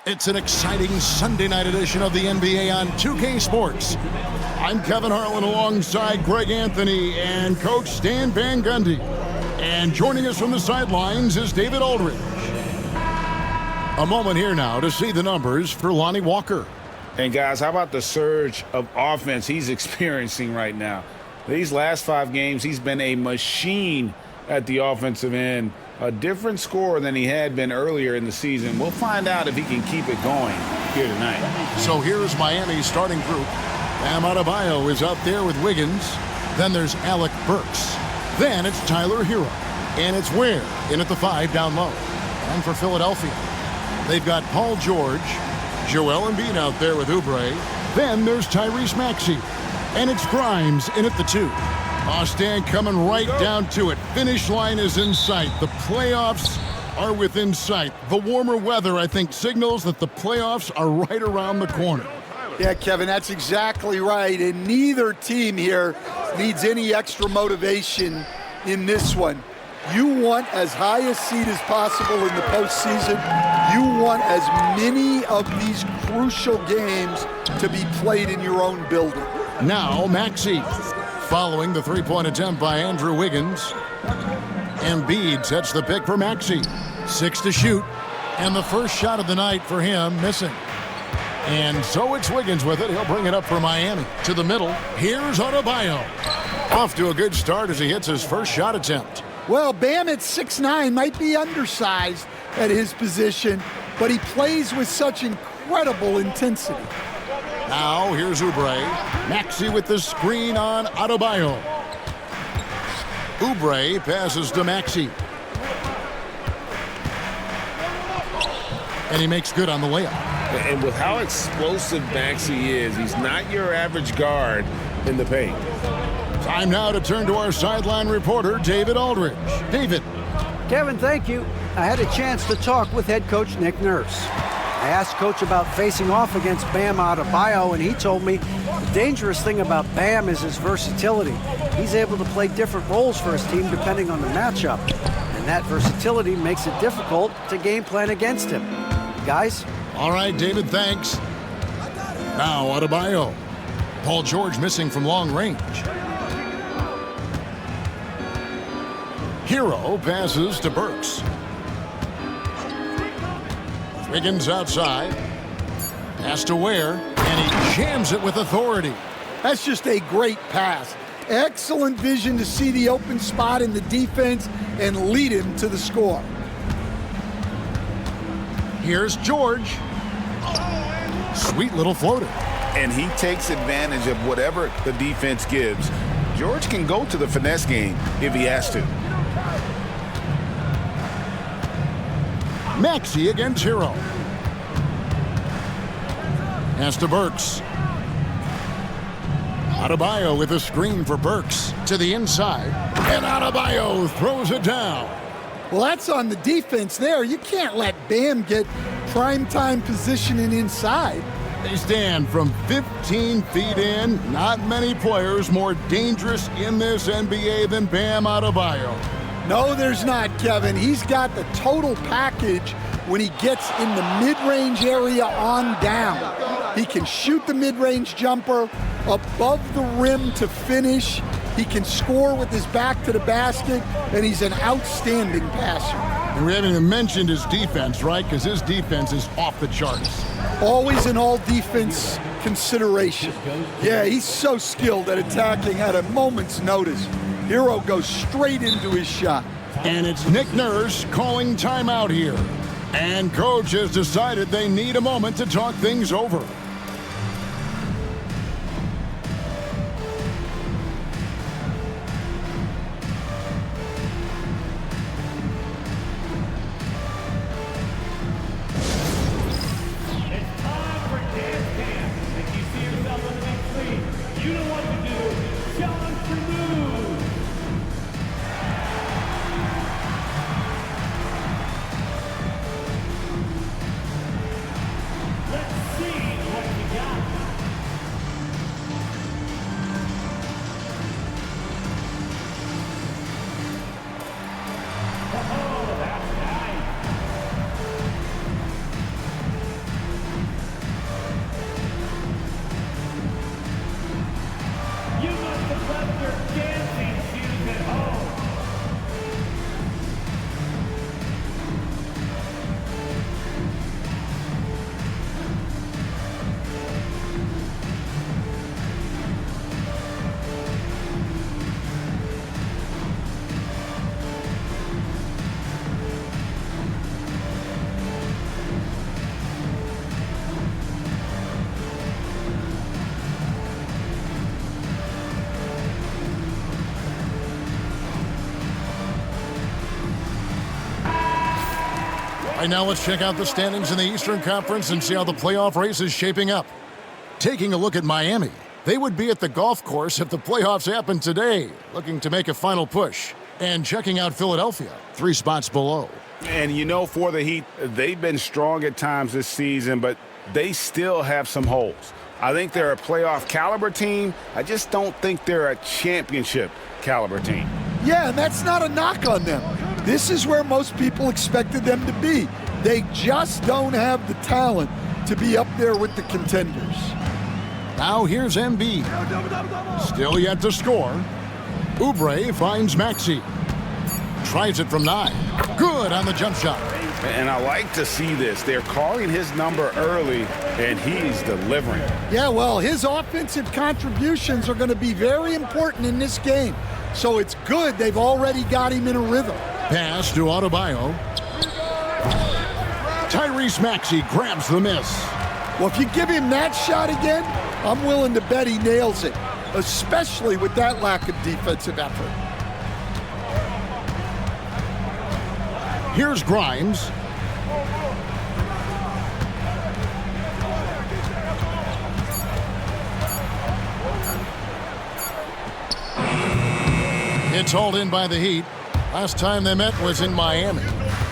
It's an exciting Sunday night edition of the NBA on 2K Sports. I'm Kevin Harlan alongside Greg Anthony and Coach Stan Van Gundy. And joining us from the sidelines is David Aldridge. A moment here now to see the numbers for Lonnie Walker. And guys, how about the surge of offense he's experiencing right now? These last 5 games, he's been a machine at the offensive end. A different scorer than he had been earlier in the season. We'll find out if he can keep it going here tonight. So here's Miami's starting group. Bam Adebayo is up there with Wiggins. Then there's Alec Burks. Then it's Tyler Hero. And it's Ware in at the 5 down low. And for Philadelphia, they've got Paul George, Joel Embiid out there with Oubre. Then there's Tyrese Maxey. And it's Grimes in at the 2. Stan coming right down to it. Finish line is in sight. The playoffs are within sight. The warmer weather, I think, signals that the playoffs are right around the corner. Yeah, Kevin, that's exactly right. And neither team here needs any extra motivation in this one. You want as high a seed as possible in the postseason. You want as many of these crucial games to be played in your own building. Now, Maxey. Following the three-point attempt by Andrew Wiggins. Embiid sets the pick for Maxey. 6 to shoot. And the first shot of the night for him missing. And so it's Wiggins with it. He'll bring it up for Miami. To the middle. Here's Adebayo. Off to a good start as he hits his first shot attempt. Well, Bam at 6'9" might be undersized at his position, but he plays with such incredible intensity. Now, here's Oubre. Maxey with the screen on Adebayo. Oubre passes to Maxey. And he makes good on the layup. And with how explosive Maxey is, he's not your average guard in the paint. Time now to turn to our sideline reporter, David Aldridge. David. Kevin, thank you. I had a chance to talk with head coach Nick Nurse. I asked Coach about facing off against Bam Adebayo, and he told me the dangerous thing about Bam is his versatility. He's able to play different roles for his team depending on the matchup, and that versatility makes it difficult to game plan against him. Guys? All right, David, thanks. Now Adebayo. Paul George missing from long range. Hero passes to Burks. Wiggins outside. Pass to Ware, and he jams it with authority. That's just a great pass. Excellent vision to see the open spot in the defense and lead him to the score. Here's George. Sweet little floater. And he takes advantage of whatever the defense gives. George can go to the finesse game if he has to. Maxey against Hero. Pass to Burks. Adebayo with a screen for Burks to the inside. And Adebayo throws it down. Well, that's on the defense there. You can't let Bam get primetime positioning inside. They stand from 15 feet in. Not many players more dangerous in this NBA than Bam Adebayo. No, there's not, Kevin. He's got the total package when he gets in the mid-range area on down. He can shoot the mid-range jumper above the rim to finish. He can score with his back to the basket, and he's an outstanding passer. And we haven't even mentioned his defense, right? Because his defense is off the charts. Always an all-defense consideration. Yeah, he's so skilled at attacking at a moment's notice. Hero goes straight into his shot. And it's Nick Nurse calling timeout here. And coach has decided they need a moment to talk things over. Right now, let's check out the standings in the Eastern Conference and see how the playoff race is shaping up. Taking a look at Miami, they would be at the golf course if the playoffs happened today, looking to make a final push. And checking out Philadelphia, 3 spots below. And you know, for the Heat, they've been strong at times this season, but they still have some holes. I think they're a playoff caliber team. I just don't think they're a championship caliber team. Yeah, and that's not a knock on them. This is where most people expected them to be. They just don't have the talent to be up there with the contenders. Now here's Embiid. Still yet to score. Oubre finds Maxey. Tries it from 9. Good on the jump shot. And I like to see this. They're calling his number early, and he's delivering. Yeah, well, his offensive contributions are going to be very important in this game. So it's good they've already got him in a rhythm. Pass to Adebayo. Tyrese Maxey grabs the miss. Well, if you give him that shot again, I'm willing to bet he nails it, especially with that lack of defensive effort. Here's Grimes. It's hauled in by the Heat. Last time they met was in Miami.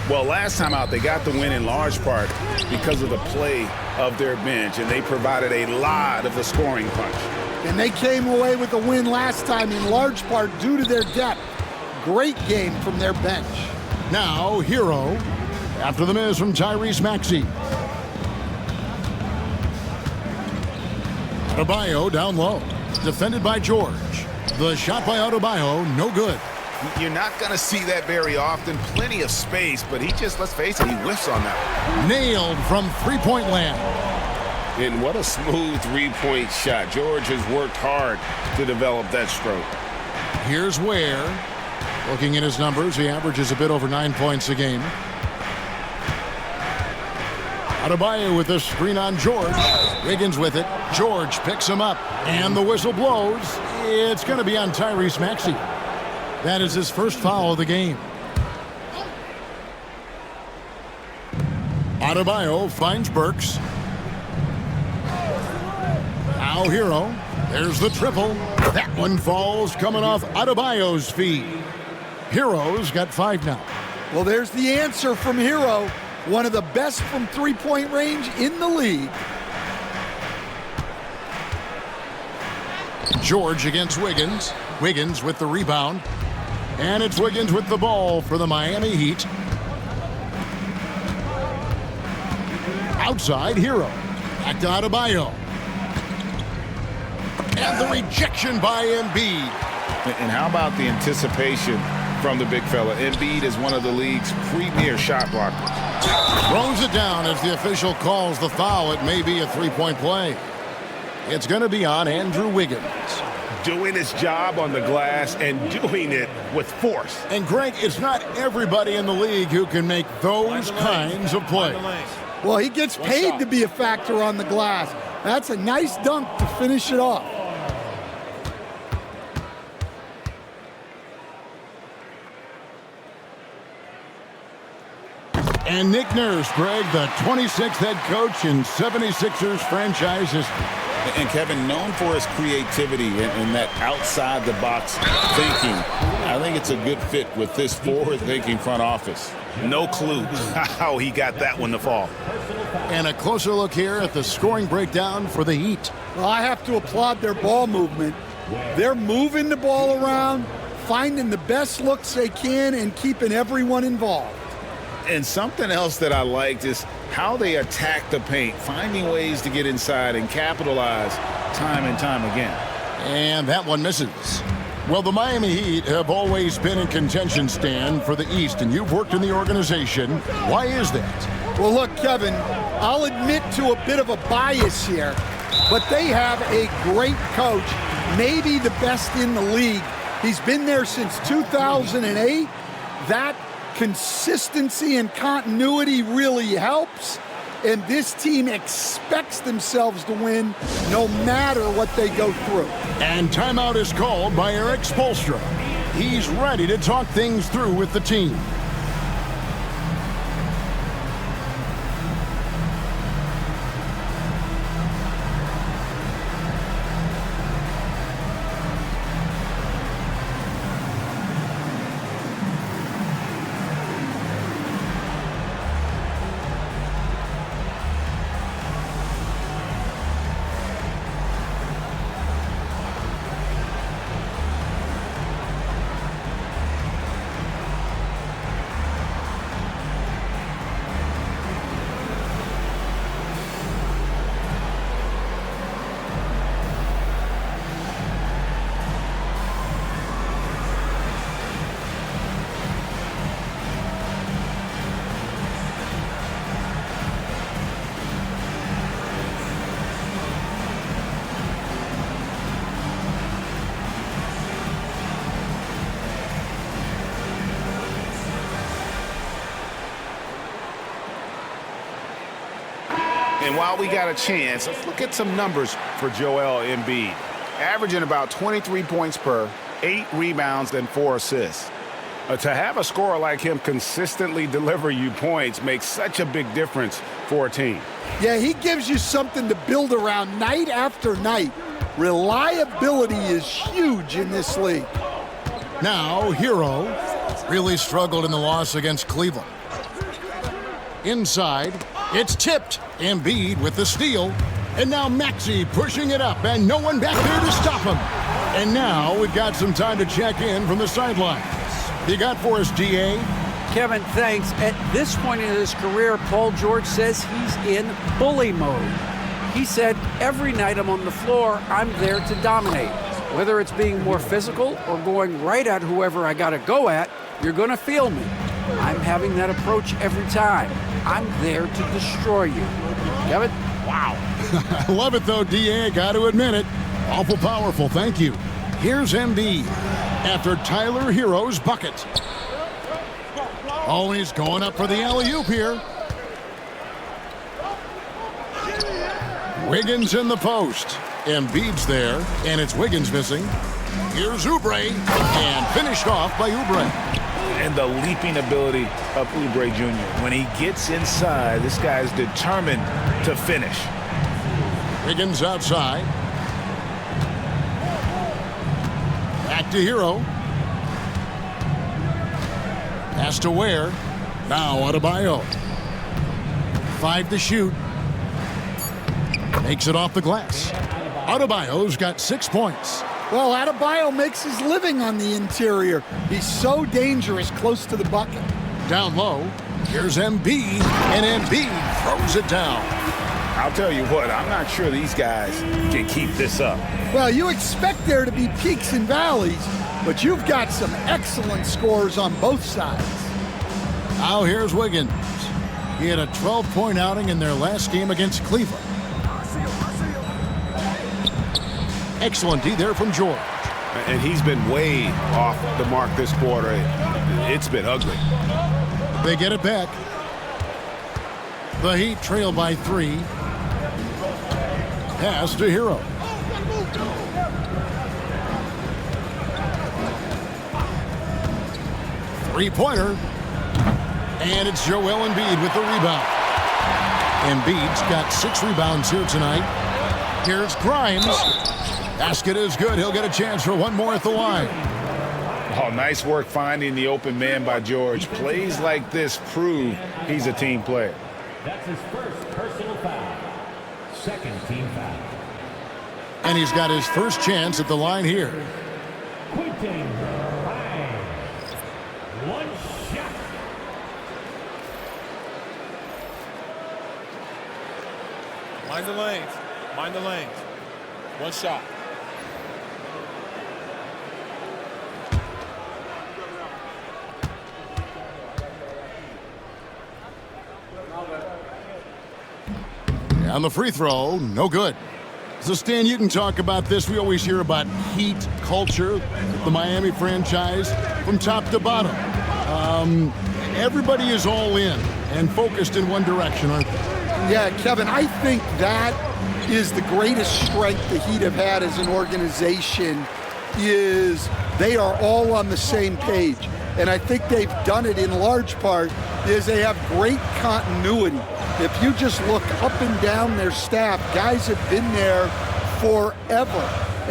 Well, last time out, they got the win in large part because of the play of their bench, and they provided a lot of the scoring punch. And they came away with a win last time in large part due to their depth. Great game from their bench. Now, Hero, after the miss from Tyrese Maxey. Adebayo down low, defended by George. The shot by Adebayo, no good. You're not going to see that very often. Plenty of space, but he just, let's face it, he whiffs on that. Nailed from three-point land. And what a smooth three-point shot. George has worked hard to develop that stroke. Here's Ware. Looking at his numbers, he averages a bit over 9 points a game. Adebayo with the screen on George. Wiggins with it. George picks him up. And the whistle blows. It's going to be on Tyrese Maxey. That is his first foul of the game. Adebayo finds Burks. Now Hero. There's the triple. That one falls coming off Adebayo's feet. Hero's got 5 now. Well, there's the answer from Hero. One of the best from three-point range in the league. George against Wiggins. Wiggins with the rebound. And it's Wiggins with the ball for the Miami Heat. Outside, Hero. Back to Adebayo. And the rejection by Embiid. And how about the anticipation from the big fella? Embiid is one of the league's premier shot blockers. Throws it down as the official calls the foul. It may be a three-point play. It's going to be on Andrew Wiggins. Doing his job on the glass and doing it with force. And Greg, it's not everybody in the league who can make those kinds of plays. Well, he gets paid to be a factor on the glass. That's a nice dunk to finish it off. And Nick Nurse, Greg, the 26th head coach in 76ers franchise history. And Kevin, known for his creativity and that outside-the-box thinking, I think it's a good fit with this forward-thinking front office. No clue how he got that one to fall. And a closer look here at the scoring breakdown for the Heat. Well, I have to applaud their ball movement. They're moving the ball around, finding the best looks they can, and keeping everyone involved. And something else that I liked is how they attack the paint, finding ways to get inside and capitalize time and time again. And that one misses. Well, the Miami Heat have always been in contention, Stan, for the East, and you've worked in the organization. Why is that? Well, look, Kevin, I'll admit to a bit of a bias here, but they have a great coach, maybe the best in the league. He's been there since 2008. That consistency and continuity really helps, and this team expects themselves to win no matter what they go through. And timeout is called by Eric Spoelstra. He's ready to talk things through with the team. And while we got a chance, let's look at some numbers for Joel Embiid. Averaging about 23 points per, 8 rebounds, and 4 assists. To have a scorer like him consistently deliver you points makes such a big difference for a team. Yeah, he gives you something to build around night after night. Reliability is huge in this league. Now, Hero really struggled in the loss against Cleveland. Inside, it's tipped. Embiid with the steal. And now Maxey pushing it up, and no one back there to stop him. And now we've got some time to check in from the sidelines. You got for us, DA? Kevin, thanks. At this point in his career, Paul George says he's in bully mode. He said, every night I'm on the floor, I'm there to dominate. Whether it's being more physical or going right at whoever I got to go at, you're going to feel me. I'm having that approach every time. I'm there to destroy you. Kevin? Wow. I love it, though, DA. Got to admit it. Awful powerful. Thank you. Here's Embiid after Tyler Hero's bucket. Oh, he's going up for the alley-oop here. Wiggins in the post. Embiid's there, and it's Wiggins missing. Here's Oubre, and finished off by Oubre. And the leaping ability of Oubre Jr. When he gets inside, this guy's determined to finish. Wiggins outside. Back to Hero. Pass to Ware. Now Adebayo. 5 to shoot. Makes it off the glass. Adebayo's got 6 points. Well, Adebayo makes his living on the interior. He's so dangerous close to the bucket. Down low. Here's Embiid, and Embiid throws it down. I'll tell you what, I'm not sure these guys can keep this up. Well, you expect there to be peaks and valleys, but you've got some excellent scores on both sides. Now here's Wiggins. He had a 12-point outing in their last game against Cleveland. Excellent D there from George. And he's been way off the mark this quarter. It's been ugly. They get it back. The Heat trail by 3. Pass to Hero. Three-pointer. And it's Joel Embiid with the rebound. Embiid's got 6 rebounds here tonight. Here's Grimes. Basket is good. He'll get a chance for one more at the line. Oh, nice work finding the open man by George. Plays like this prove he's a team player. That's his first personal foul. Second team foul. And he's got his first chance at the line here. Quinton Grimes. One shot. Mind the lanes. Mind the lanes. One shot. On the free throw, no good. So, Stan, you can talk about this. We always hear about Heat culture, the Miami franchise, from top to bottom. Everybody is all in and focused in one direction, aren't they? Yeah, Kevin, I think that is the greatest strength the Heat have had as an organization is they are all on the same page. And I think they've done it in large part is they have great continuity. If you just look up and down their staff, guys have been there forever.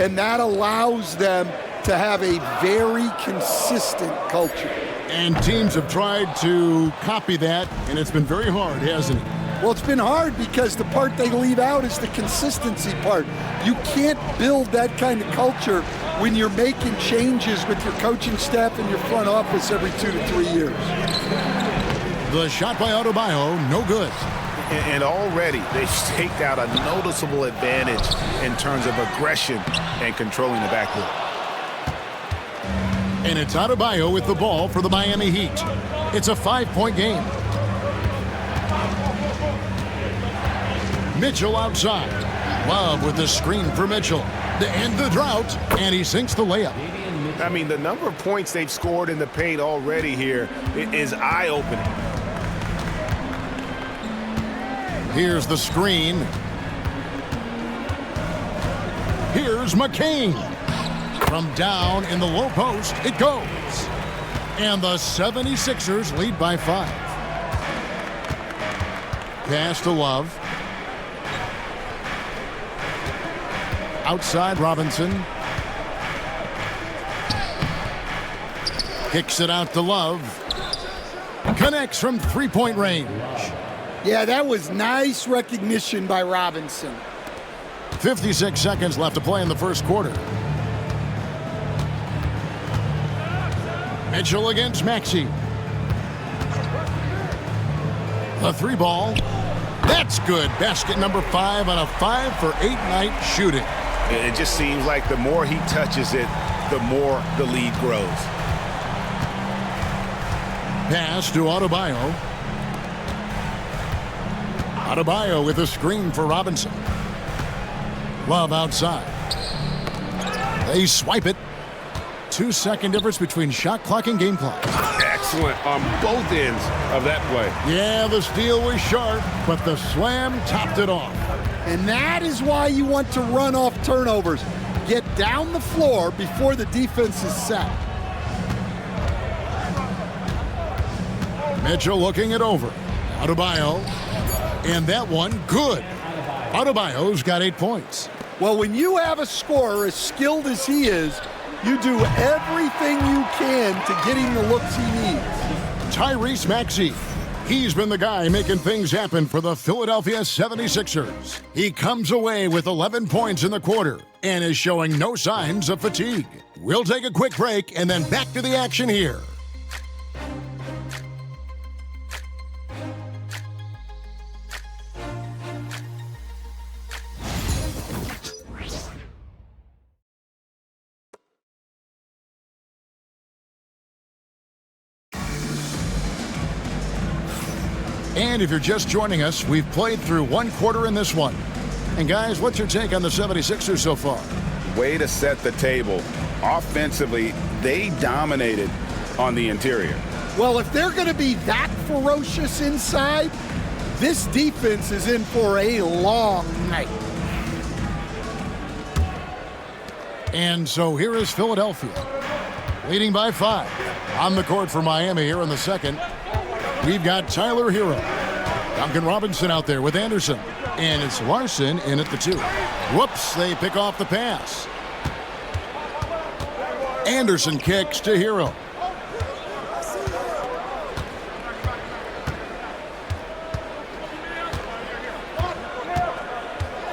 And that allows them to have a very consistent culture. And teams have tried to copy that, and it's been very hard, hasn't it? Well, it's been hard because the part they leave out is the consistency part. You can't build that kind of culture when you're making changes with your coaching staff and your front office every 2 to 3 years. The shot by Adebayo, no good. And already they've staked out a noticeable advantage in terms of aggression and controlling the backcourt. And it's Adebayo with the ball for the Miami Heat. It's a 5-point game. Mitchell outside. Love with the screen for Mitchell to end the drought, and he sinks the layup. I mean, the number of points they've scored in the paint already here is eye-opening. Here's the screen. Here's McCain. From down in the low post, it goes. And the 76ers lead by 5. Pass to Love. Outside Robinson. Kicks it out to Love. Connects from three-point range. Yeah, that was nice recognition by Robinson. 56 seconds left to play in the first quarter. Mitchell against Maxey. The 3 ball. That's good. Basket number 5 on a 5-for-8 night shooting. It just seems like the more he touches it, the more the lead grows. Pass to Adebayo. Adebayo with a screen for Robinson. Love outside. They swipe it. 2-second difference between shot clock and game clock. Excellent on both ends of that play. Yeah, the steal was sharp, but the slam topped it off. And that is why you want to run off turnovers. Get down the floor before the defense is set. Mitchell looking it over. Adebayo. And that one, good. Adebayo's got 8 points. Well, when you have a scorer as skilled as he is, you do everything you can to get him the looks he needs. Tyrese Maxey. He's been the guy making things happen for the Philadelphia 76ers. He comes away with 11 points in the quarter and is showing no signs of fatigue. We'll take a quick break and then back to the action here. And if you're just joining us, we've played through 1 quarter in this one. And guys, what's your take on the 76ers so far? Way to set the table. Offensively, they dominated on the interior. Well, if they're going to be that ferocious inside, this defense is in for a long night. And so here is Philadelphia, leading by 5. On the court for Miami here in the second. We've got Tyler Hero. Duncan Robinson out there with Anderson. And it's Larson in at the 2. Whoops, they pick off the pass. Anderson kicks to Hero.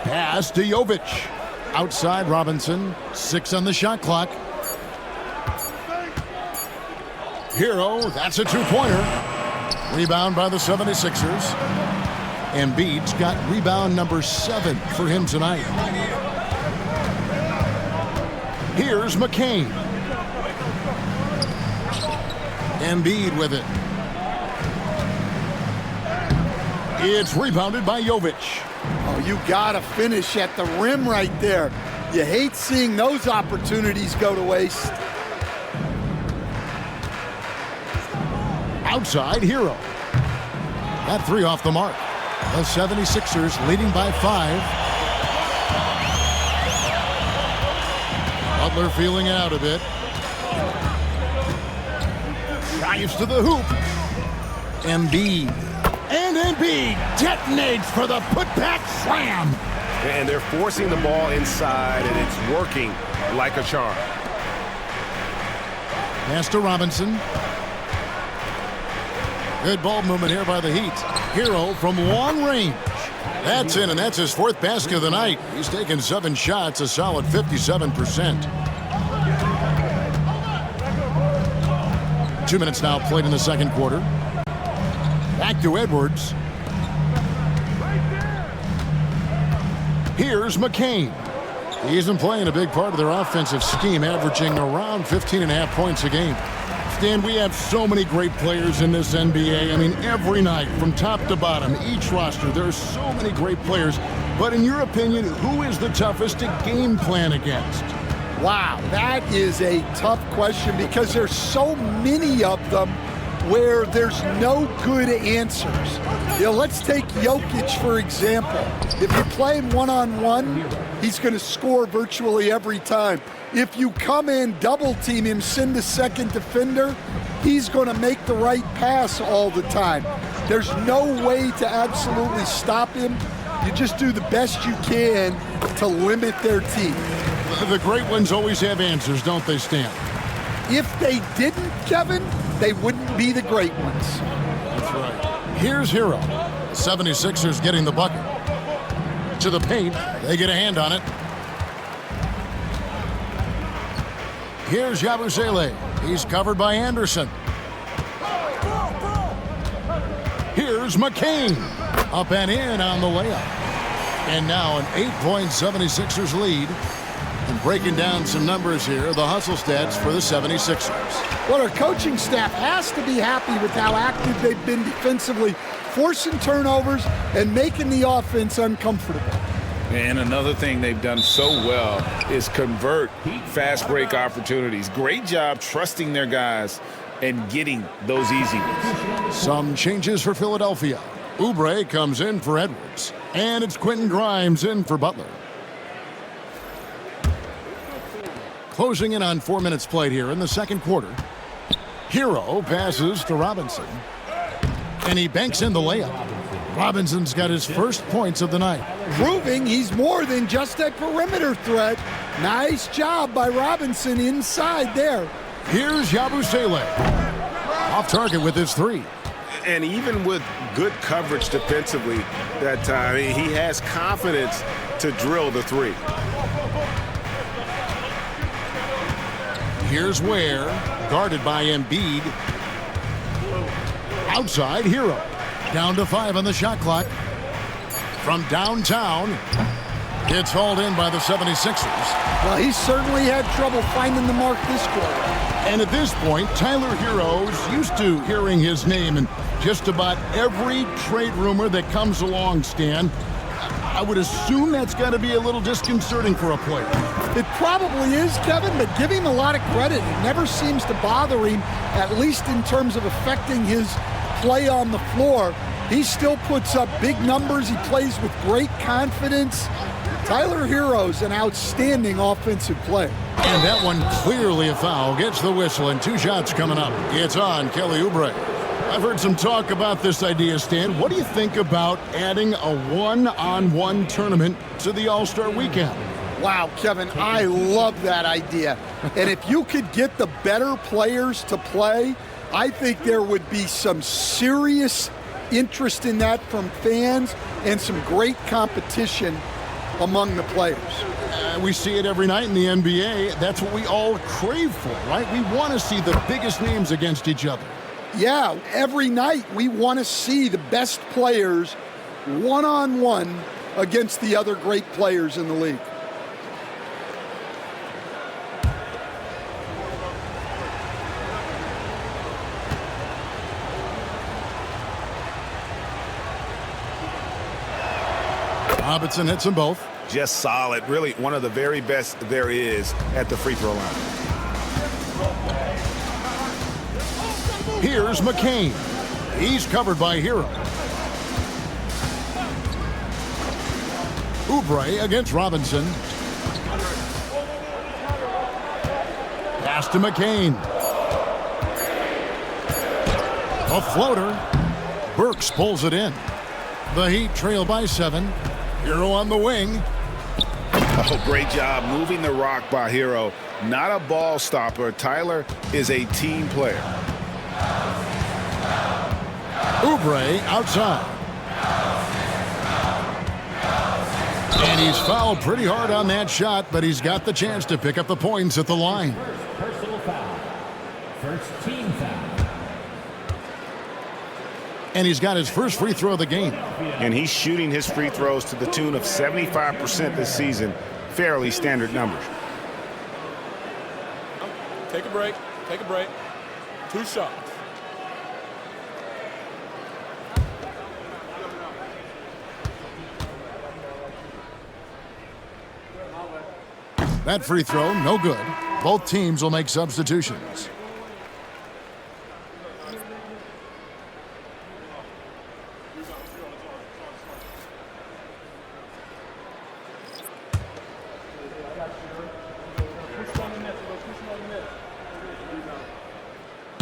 Pass to Jovic. Outside Robinson. 6 on the shot clock. Hero, that's a 2-pointer. Rebound by the 76ers. Embiid's got rebound number 7 for him tonight. Here's McCain. Embiid with it. It's rebounded by Jovic. Oh, you gotta finish at the rim right there. You hate seeing those opportunities go to waste. Outside Hero. That 3 off the mark. The 76ers leading by 5. Butler feeling it out a bit. Drives to the hoop. Embiid. And Embiid detonates for the putback slam. And they're forcing the ball inside, and it's working like a charm. Pass to Robinson. Good ball movement here by the Heat. Hero from long range. That's in, and that's his 4th basket of the night. He's taken 7 shots, a solid 57%. 2 minutes now played in the second quarter. Back to Edwards. Here's McCain. He's been playing a big part of their offensive scheme, averaging around 15.5 points a game. Stan, we have so many great players in this NBA. I mean, every night, from top to bottom, each roster, there are so many great players. But in your opinion, who is the toughest to game plan against? Wow, that is a tough question because there's so many of them where there's no good answers. Let's take Jokic, for example. If you play him one-on-one, he's going to score virtually every time. If you come in, double-team him, send a second defender, he's going to make the right pass all the time. There's no way to absolutely stop him. You just do the best you can to limit their team. The great ones always have answers, don't they, Stan? If they didn't, Kevin, they wouldn't be the great ones. That's right. Here's Hero. 76ers getting the bucket. To the paint. They get a hand on it. Here's Yabusele. He's covered by Anderson. Here's McCain. Up and in on the layup. And now an 8-point 76ers lead. And breaking down some numbers here, the hustle stats for the 76ers. Well, our coaching staff has to be happy with how active they've been defensively, forcing turnovers and making the offense uncomfortable. And another thing they've done so well is convert fast break opportunities. Great job trusting their guys and getting those easy ones. Some changes for Philadelphia. Oubre comes in for Edwards. And it's Quentin Grimes in for Butler. Closing in on 4 minutes played here in the second quarter. Hero passes to Robinson. And he banks in the layup. Robinson's got his first points of the night. Proving he's more than just a perimeter threat. Nice job by Robinson inside there. Here's Yabusele. Off target with his three. And even with good coverage defensively that time, he has confidence to drill the three. Here's Ware, guarded by Embiid. Outside, Hero. Down to 5 on the shot clock. From downtown, it's hauled in by the 76ers. Well, he certainly had trouble finding the mark this quarter. And at this point, Tyler Hero's used to hearing his name in just about every trade rumor that comes along, Stan. I would assume that's got to be a little disconcerting for a player. It probably is, Kevin, but give him a lot of credit. It never seems to bother him, at least in terms of affecting his play on the floor. He still puts up big numbers. He plays with great confidence. Tyler Hero's an outstanding offensive player. And that one clearly a foul. Gets the whistle and 2 shots coming up. It's on Kelly Oubre. I've heard some talk about this idea, Stan. What do you think about adding a one-on-one tournament to the All-Star Weekend? Wow, Kevin, I love that idea. And if you could get the better players to play, I think there would be some serious interest in that from fans and some great competition among the players. We see it every night in the NBA. That's what we all crave for, right? We want to see the biggest names against each other. Yeah, every night we want to see the best players one-on-one against the other great players in the league. Robinson hits them both. Just solid. Really one of the very best there is at the free throw line. Here's McCain. He's covered by Hero. Oubre against Robinson. Pass to McCain. A floater. Burks pulls it in. The Heat trail by 7. Hero on the wing. Oh, great job moving the rock by Hero. Not a ball stopper. Tyler is a team player. Oubre outside. And he's fouled pretty hard on that shot, but he's got the chance to pick up the points at the line. First personal foul. First team foul. And he's got his first free throw of the game. And he's shooting his free throws to the tune of 75% this season. Fairly standard numbers. Take a break. Take a break. 2 shots. That free throw, no good. Both teams will make substitutions.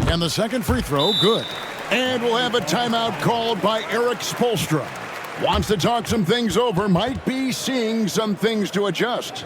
And the second free throw, good. And we'll have a timeout called by Eric Spoelstra. Wants to talk some things over, might be seeing some things to adjust.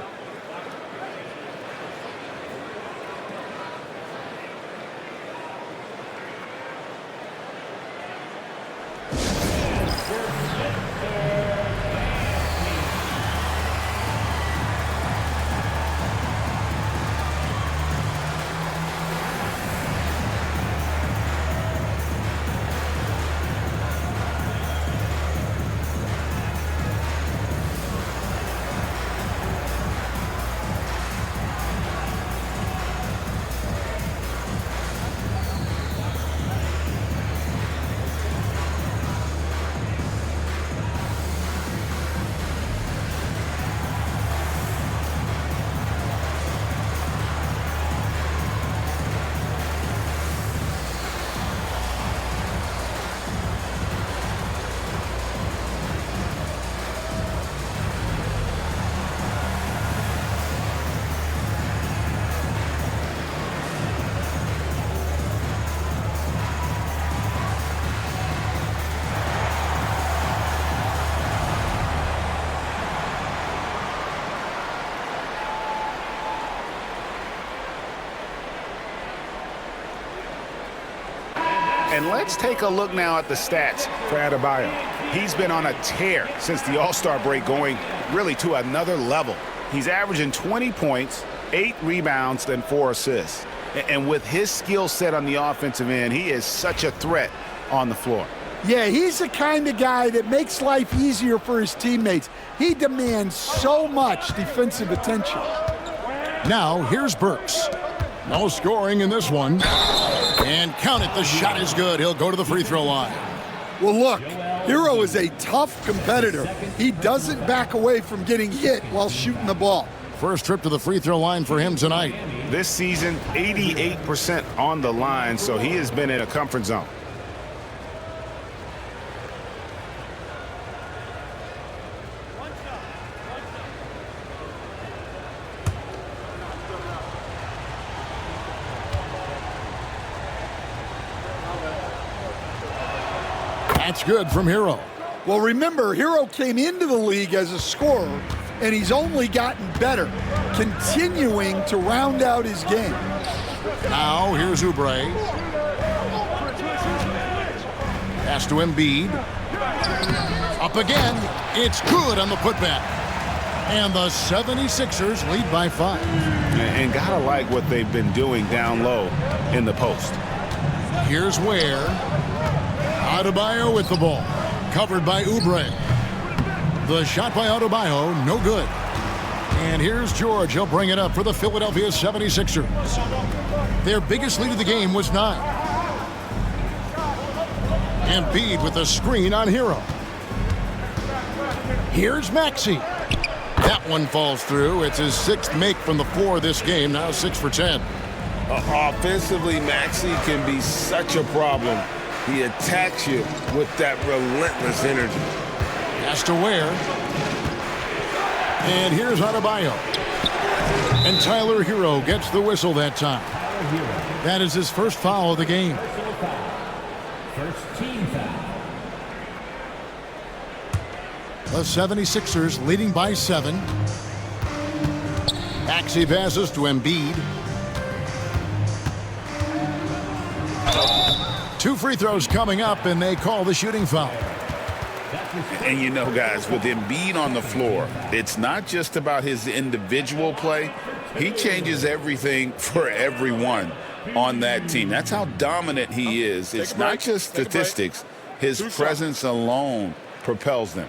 And let's take a look now at the stats for Adebayo. He's been on a tear since the All-Star break, going really to another level. He's averaging 20 points, 8 rebounds, and 4 assists. And with his skill set on the offensive end, he is such a threat on the floor. Yeah, he's the kind of guy that makes life easier for his teammates. He demands so much defensive attention. Now, here's Burks. No scoring in this one. And count it, the shot is good. He'll go to the free throw line. Well, look, Hero is a tough competitor. He doesn't back away from getting hit while shooting the ball. First trip to the free throw line for him tonight. This season, 88% on the line, so he has been in a comfort zone. That's good from Hero. Well, remember, Hero came into the league as a scorer, and he's only gotten better, continuing to round out his game. Now, here's Oubre. Pass to Embiid. Up again. It's good on the putback. And the 76ers lead by 5. And gotta like what they've been doing down low in the post. Here's Ware. Adebayo with the ball. Covered by Oubre. The shot by Adebayo, no good. And here's George. He'll bring it up for the Philadelphia 76ers. Their biggest lead of the game was 9. Embiid with a screen on Hero. Here's Maxey. That one falls through. It's his 6th make from the floor this game. Now 6 for 10. Offensively, Maxey can be such a problem. He attacks you with that relentless energy. Has to Ware. And here's Adebayo. And Tyler Hero gets the whistle that time. That is his first foul of the game. First team foul. The 76ers leading by 7. Maxey passes to Embiid. 2 free throws coming up, and they call the shooting foul. And you know, guys, with Embiid on the floor, it's not just about his individual play. He changes everything for everyone on that team. That's how dominant he is. It's not just statistics. His presence alone propels them.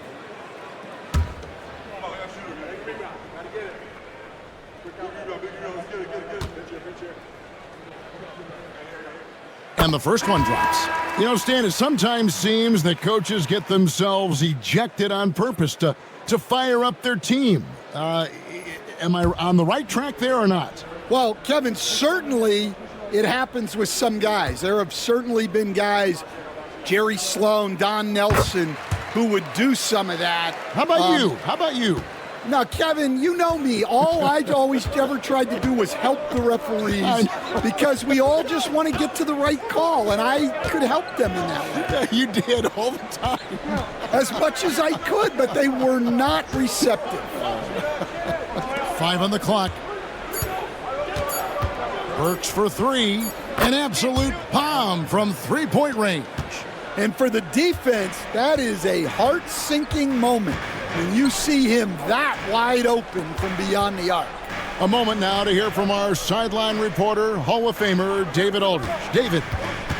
And the first one drops. You know, Stan, it sometimes seems that coaches get themselves ejected on purpose to fire up their team. Am I on the right track there or not? Well, Kevin, certainly it happens with some guys. There have certainly been guys, Jerry Sloan, Don Nelson, who would do some of that. How about you? How about you? Now, Kevin, you know me. All I always ever tried to do was help the referees because we all just want to get to the right call, and I could help them in that way. You did all the time. As much as I could, but they were not receptive. 5 on the clock. Burks for 3. An absolute bomb from three-point range. And for the defense, that is a heart-sinking moment when you see him that wide open from beyond the arc. A moment now to hear from our sideline reporter, Hall of Famer David Aldridge. David.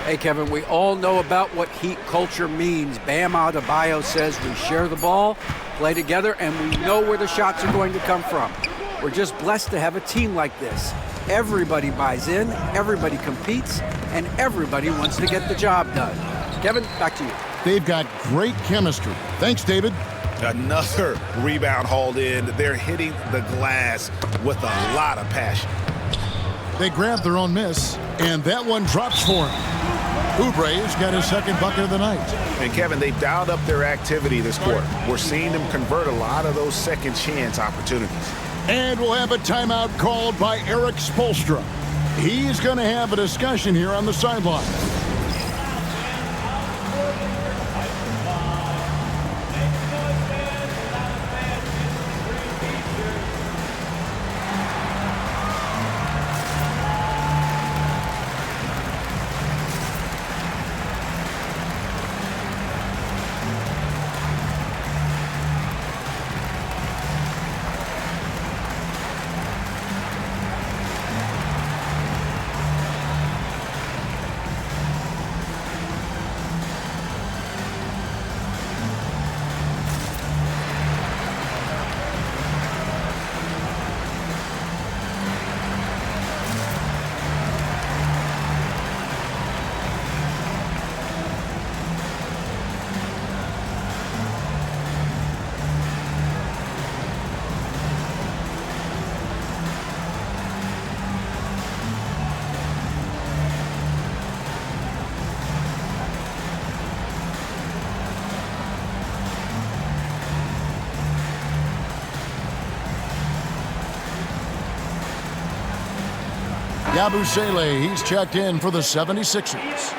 Hey, Kevin, we all know about what Heat culture means. Bam Adebayo says we share the ball, play together, and we know where the shots are going to come from. We're just blessed to have a team like this. Everybody buys in, everybody competes, and everybody wants to get the job done. Kevin, back to you. They've got great chemistry. Thanks, David. Another rebound hauled in. They're hitting the glass with a lot of passion. They grabbed their own miss, and that one drops for him. Oubre's got his second bucket of the night. And Kevin, they've dialed up their activity this quarter. We're seeing them convert a lot of those second chance opportunities. And we'll have a timeout called by Eric Spoelstra. He's going to have a discussion here on the sideline. Yabusele, he's checked in for the 76ers.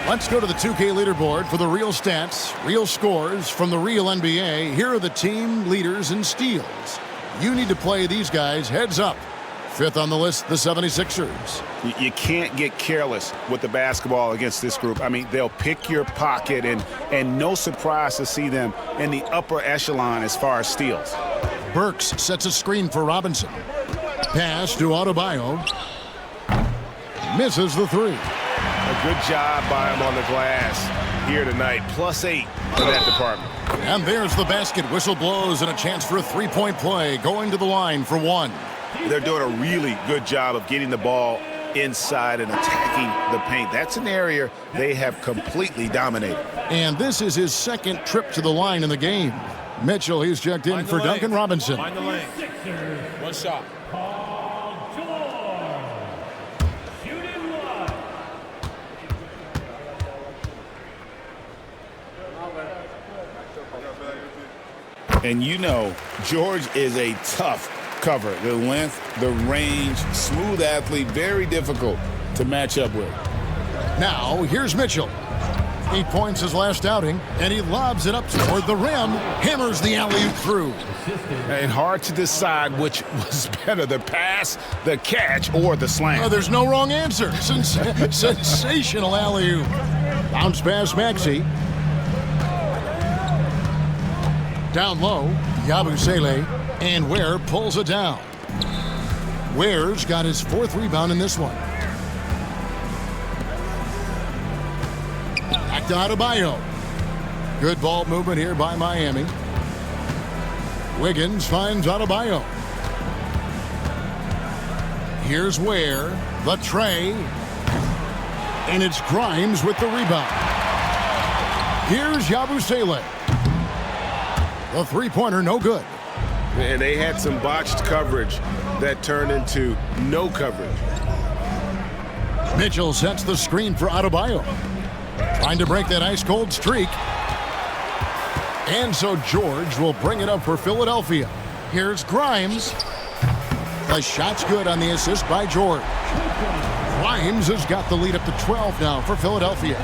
Let's go to the 2K leaderboard for the real stats, real scores from the real NBA. Here are the team leaders in steals. You need to play these guys heads up. 5th on the list, the 76ers. You can't get careless with the basketball against this group. I mean, they'll pick your pocket, and no surprise to see them in the upper echelon as far as steals. Burks sets a screen for Robinson. Pass to Adebayo. Misses the 3. A good job by him on the glass here tonight. +8 for that department. And there's the basket. Whistle blows and a chance for a three-point play. Going to the line for 1. They're doing a really good job of getting the ball inside and attacking the paint. That's an area they have completely dominated. And this is his second trip to the line in the game. Mitchell, he's checked in for Duncan Robinson. Find the lane. One shot. And you know, George is a tough cover. The length, the range, smooth athlete, very difficult to match up with. Now, here's Mitchell. 8 points his last outing, and he lobs it up toward the rim, hammers the alley-oop through. And hard to decide which was better, the pass, the catch, or the slam. Oh, there's no wrong answer. Sensational alley-oop. Bounce pass Maxey. Down low, Yabusele, and Ware pulls it down. Ware's got his 4th rebound in this one. Back to Adebayo. Good ball movement here by Miami. Wiggins finds Adebayo. Here's Ware, the tray, and it's Grimes with the rebound. Here's Yabusele. The three-pointer, no good. And they had some botched coverage that turned into no coverage. Mitchell sets the screen for Adebayo. Trying to break that ice-cold streak. And so George will bring it up for Philadelphia. Here's Grimes. The shot's good on the assist by George. Grimes has got the lead up to 12 now for Philadelphia.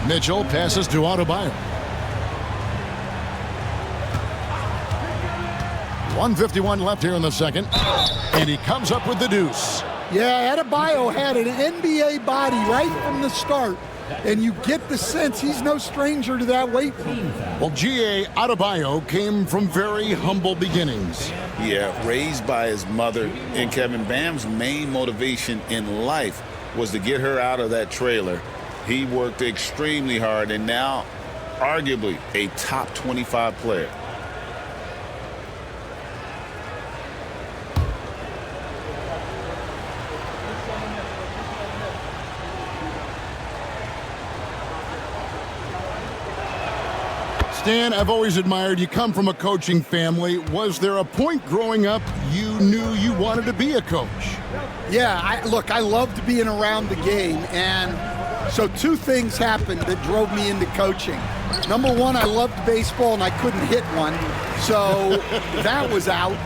Mitchell passes to Adebayo. 1:51 left here in the second. And he comes up with the deuce. Yeah, Adebayo had an NBA body right from the start. And you get the sense he's no stranger to that weight room. Well, G.A. Adebayo came from very humble beginnings. Yeah, raised by his mother. And Kevin, Bam's main motivation in life was to get her out of that trailer. He worked extremely hard and now arguably a top 25 player. Stan, I've always admired you. Come from a coaching family. Was there a point growing up you knew you wanted to be a coach? Yeah, I loved being around the game. And so two things happened that drove me into coaching. Number one, I loved baseball and I couldn't hit one. So that was out.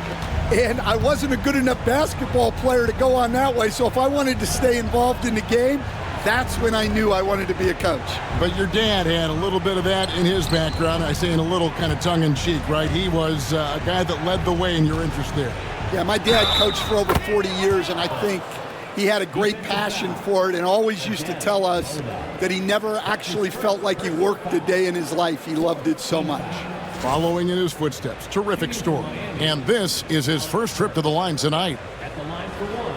And I wasn't a good enough basketball player to go on that way. So if I wanted to stay involved in the game, that's when I knew I wanted to be a coach. But your dad had a little bit of that in his background. I say in a little kind of tongue-in-cheek, right? He was a guy that led the way in your interest there. Yeah, my dad coached for over 40 years, and I think he had a great passion for it and always used to tell us that he never actually felt like he worked a day in his life. He loved it so much. Following in his footsteps, terrific story. And this is his first trip to the line tonight. At the line for one.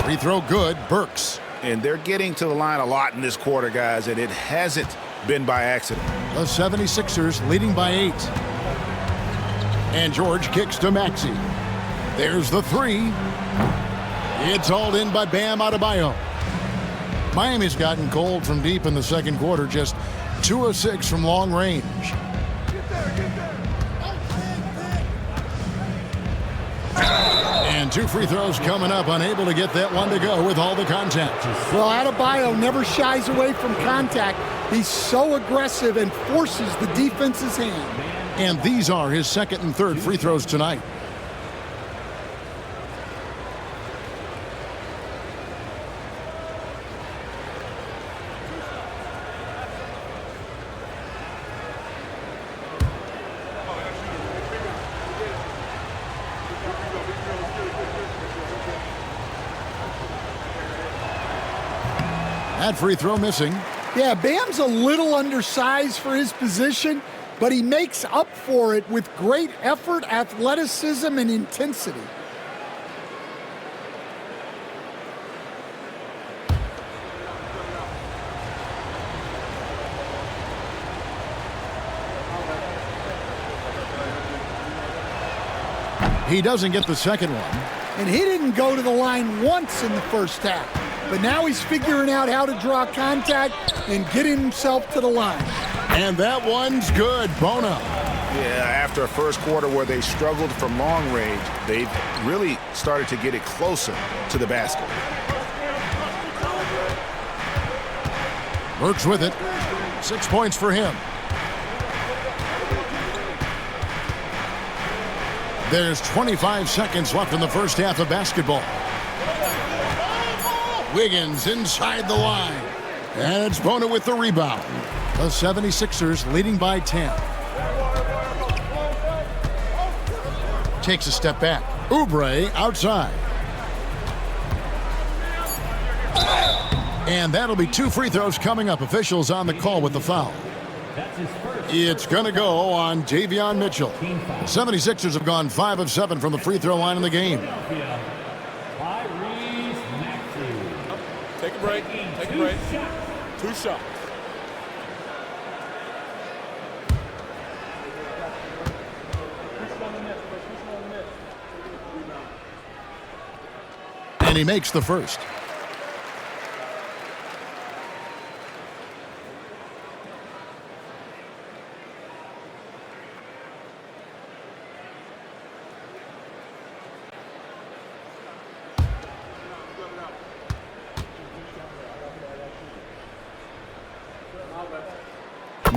Free throw good, Burks. And they're getting to the line a lot in this quarter, guys, and it hasn't been by accident. The 76ers leading by 8. And George kicks to Maxey. There's the three. It's hauled in by Bam Adebayo. Miami's gotten cold from deep in the second quarter, just 2 of 6 from long range. And 2 free throws coming up, unable to get that one to go with all the contact. Well, Adebayo never shies away from contact. He's so aggressive and forces the defense's hand. And these are his second and third free throws tonight. That free throw missing. Yeah, Bam's a little undersized for his position, but he makes up for it with great effort, athleticism, and intensity. He doesn't get the second one. And he didn't go to the line once in the first half. But now he's figuring out how to draw contact and getting himself to the line. And that one's good. Bono. Yeah, after a first quarter where they struggled from long range, they've really started to get it closer to the basket. Works with it. 6 points for him. There's 25 seconds left in the first half of basketball. Wiggins inside the line. And it's Bono with the rebound. The 76ers leading by 10. Takes a step back. Oubre outside. And that'll be 2 free throws coming up. Officials on the call with the foul. It's going to go on Davion Mitchell. The 76ers have gone 5 of 7 from the free throw line in the game. Take a break. Take a break. 2 shots. And he makes the first.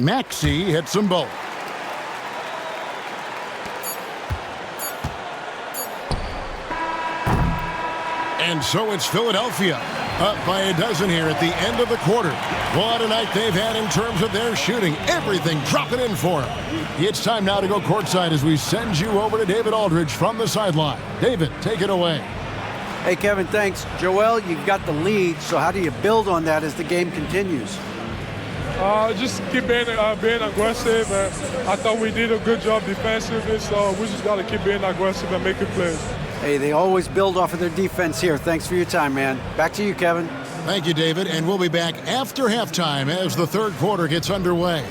Maxey hits them both. And so it's Philadelphia up by a dozen here at the end of the quarter. What a night they've had in terms of their shooting. Everything dropping in for them. It's time now to go courtside as we send you over to David Aldridge from the sideline. David, take it away. Hey, Kevin, thanks. Joel, you've got the lead, so how do you build on that as the game continues? Just keep being aggressive. I thought we did a good job defensively, so we just got to keep being aggressive and making plays. Hey, they always build off of their defense here. Thanks for your time, man. Back to you, Kevin. Thank you, David, and we'll be back after halftime as the third quarter gets underway.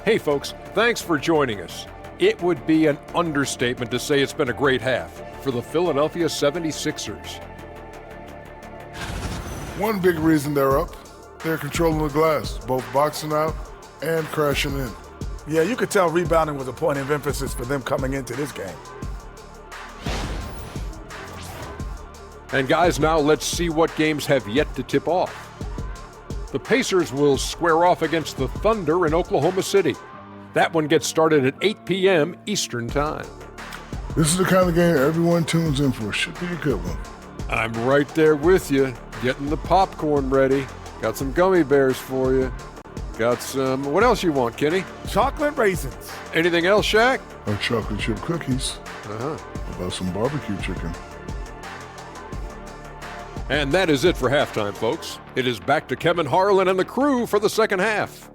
Hey folks, thanks for joining us. It would be an understatement to say it's been a great half for the Philadelphia 76ers. One big reason they're up, they're controlling the glass, both boxing out and crashing in. Yeah, you could tell rebounding was a point of emphasis for them coming into this game. And guys, now let's see what games have yet to tip off. The Pacers will square off against the Thunder in Oklahoma City. That one gets started at 8 p.m. Eastern Time. This is the kind of game everyone tunes in for. Should be a good one. I'm right there with you, getting the popcorn ready. Got some gummy bears for you. Got some, what else you want, Kenny? Chocolate raisins. Anything else, Shaq? Or chocolate chip cookies. Uh-huh. How about some barbecue chicken? And that is it for halftime, folks. It is back to Kevin Harlan and the crew for the second half.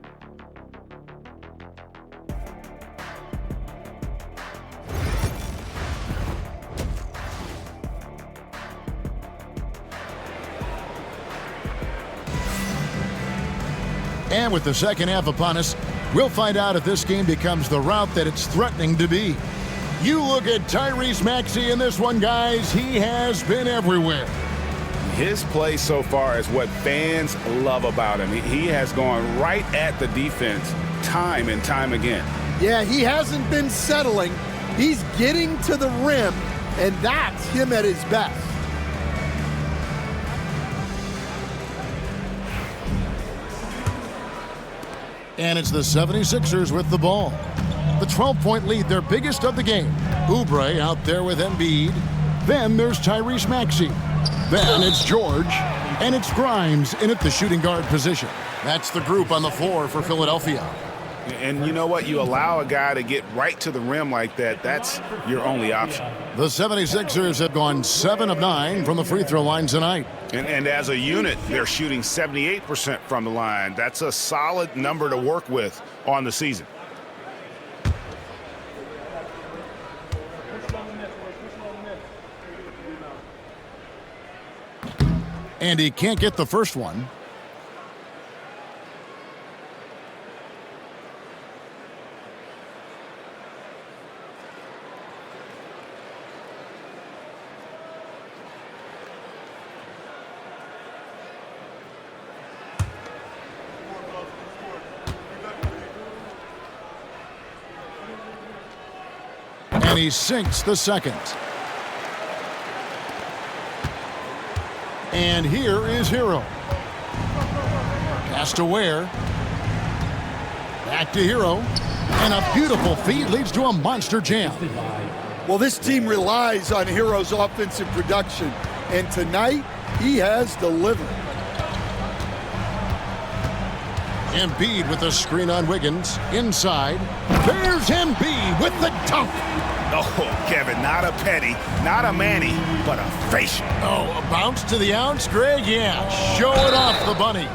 And with the second half upon us, we'll find out if this game becomes the route that it's threatening to be. You look at Tyrese Maxey in this one, guys. He has been everywhere. His play so far is what fans love about him. He has gone right at the defense time and time again. Yeah, he hasn't been settling. He's getting to the rim, and that's him at his best. And it's the 76ers with the ball. The 12-point lead, their biggest of the game. Oubre out there with Embiid. Then there's Tyrese Maxey. Then it's George. And it's Grimes in at the shooting guard position. That's the group on the floor for Philadelphia. And you know what? You allow a guy to get right to the rim like that, that's your only option. The 76ers have gone 7 of 9 from the free throw line tonight. And as a unit, they're shooting 78% from the line. That's a solid number to work with on the season. And he can't get the first one. And he sinks the second. And here is Hero. Pass to Ware. Back to Hero. And a beautiful feed leads to a monster jam. Well, this team relies on Hero's offensive production, and tonight he has delivered. Embiid with a screen on Wiggins. Inside. There's Embiid with the dunk. Oh, Kevin, not a petty, not a Manny, but a facial. Oh, a bounce to the ounce, Greg? Yeah, show it off the bunnies.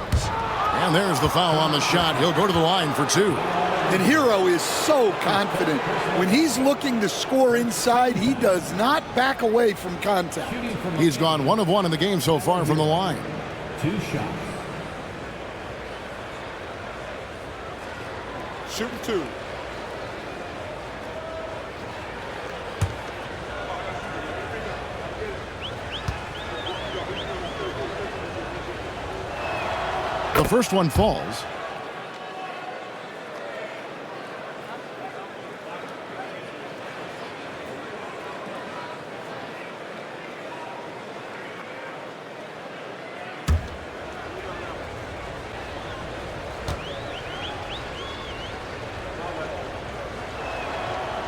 And there's the foul on the shot. He'll go to the line for 2. And Hero is so confident. When he's looking to score inside, he does not back away from contact. He's gone 1 of 1 in the game so far from the line. 2 shots. Shooting 2. The first one falls.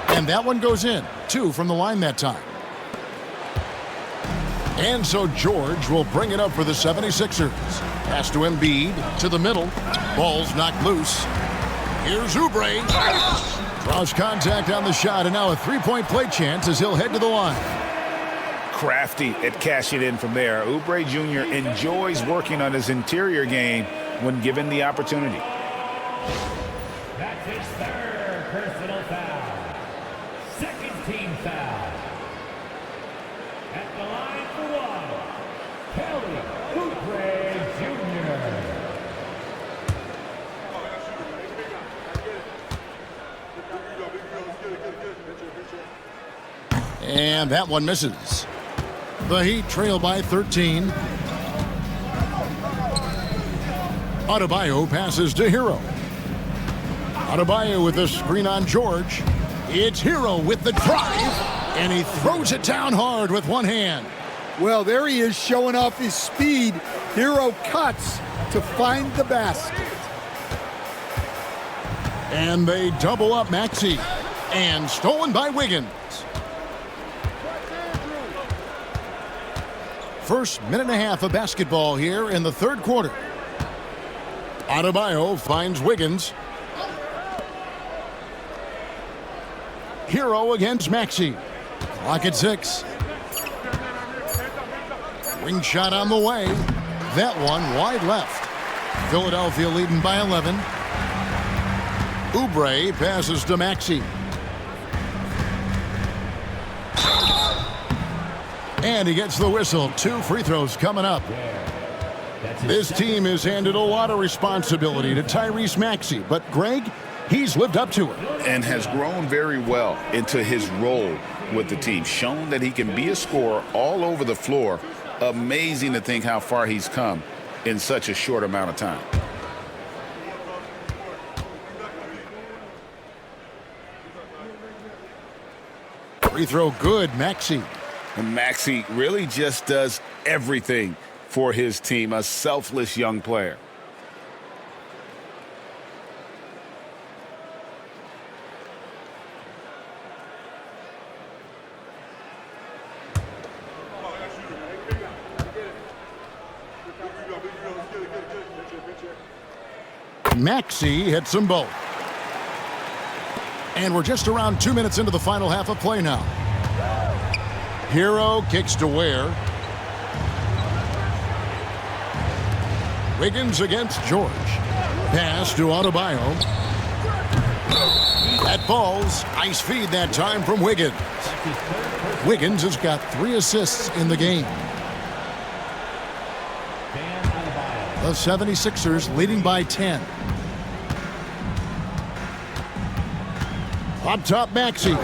And that one goes in. 2 from the line that time. And so George will bring it up for the 76ers. Pass to Embiid, to the middle. Ball's knocked loose. Here's Oubre. Draws contact on the shot, and now a three-point play chance as he'll head to the line. Crafty at cashing in from there. Oubre Jr. enjoys working on his interior game when given the opportunity. That's his 3rd personal foul. 2nd team foul. At the line for 1, Kelly Oubre Jr. And that one misses. The Heat trail by 13. Adebayo passes to Hero. Adebayo with the screen on George. It's Hero with the drive, and he throws it down hard with one hand. Well, there he is showing off his speed. Hero cuts to find the basket. And they double up Maxey. And stolen by Wiggins. First minute and a half of basketball here in the 3rd quarter. Adebayo finds Wiggins. Hero against Maxey. Clock at 6. Wing shot on the way. That one wide left. Philadelphia leading by 11. Oubre passes to Maxey. And he gets the whistle. 2 free throws coming up. This team has handed a lot of responsibility to Tyrese Maxey, but Greg, he's lived up to it. And has grown very well into his role with the team. Shown that he can be a scorer all over the floor. Amazing to think how far he's come in such a short amount of time. Free throw good, Maxey. And Maxey really just does everything for his team. A selfless young player. Maxey hits them both. And we're just around 2 minutes into the final half of play now. Hero kicks to Ware. Wiggins against George. Pass to Adebayo. That falls. Nice feed that time from Wiggins. Wiggins has got 3 assists in the game. The 76ers leading by 10. Up top, Maxey.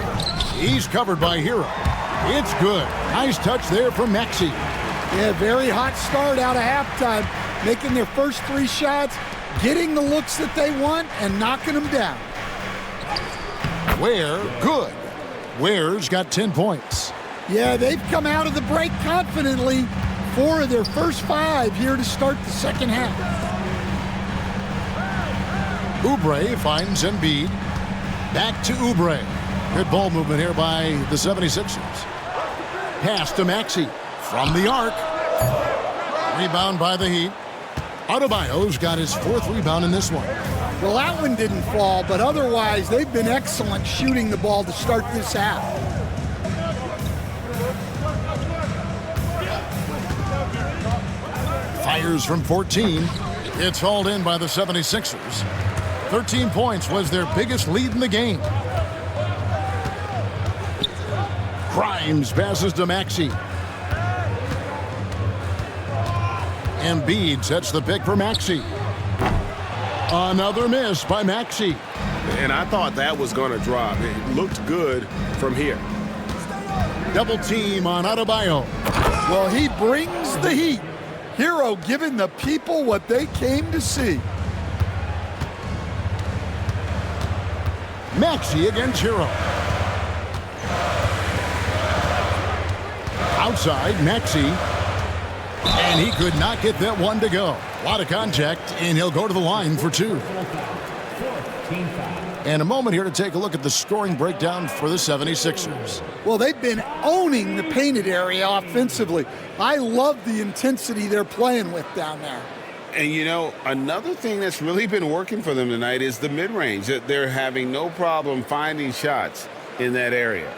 He's covered by Hero. It's good. Nice touch there from Maxey. Yeah, very hot start out of halftime. Making their first 3 shots, getting the looks that they want, and knocking them down. Ware, good. Ware's got 10 points. Yeah, they've come out of the break confidently. 4 of their first 5 here to start the second half. Oubre finds Embiid. Back to Oubre. Good ball movement here by the 76ers. Pass to Maxey from the arc. Rebound by the Heat. Adebayo's got his 4th rebound in this one. Well, that one didn't fall, but otherwise they've been excellent shooting the ball to start this half. Fires from 14. It's hauled in by the 76ers. 13 points was their biggest lead in the game. Grimes passes to Maxey. Embiid sets the pick for Maxey. Another miss by Maxey. And I thought that was going to drop. It looked good from here. Double team on Adebayo. Well, he brings the heat. Hero giving the people what they came to see. Maxey against Hero. Outside, Maxey. And he could not get that one to go. A lot of contact, and he'll go to the line for 2. And a moment here to take a look at the scoring breakdown for the 76ers. Well, they've been owning the painted area offensively. I love the intensity they're playing with down there. And, you know, another thing that's really been working for them tonight is the mid-range. They're having no problem finding shots in that area.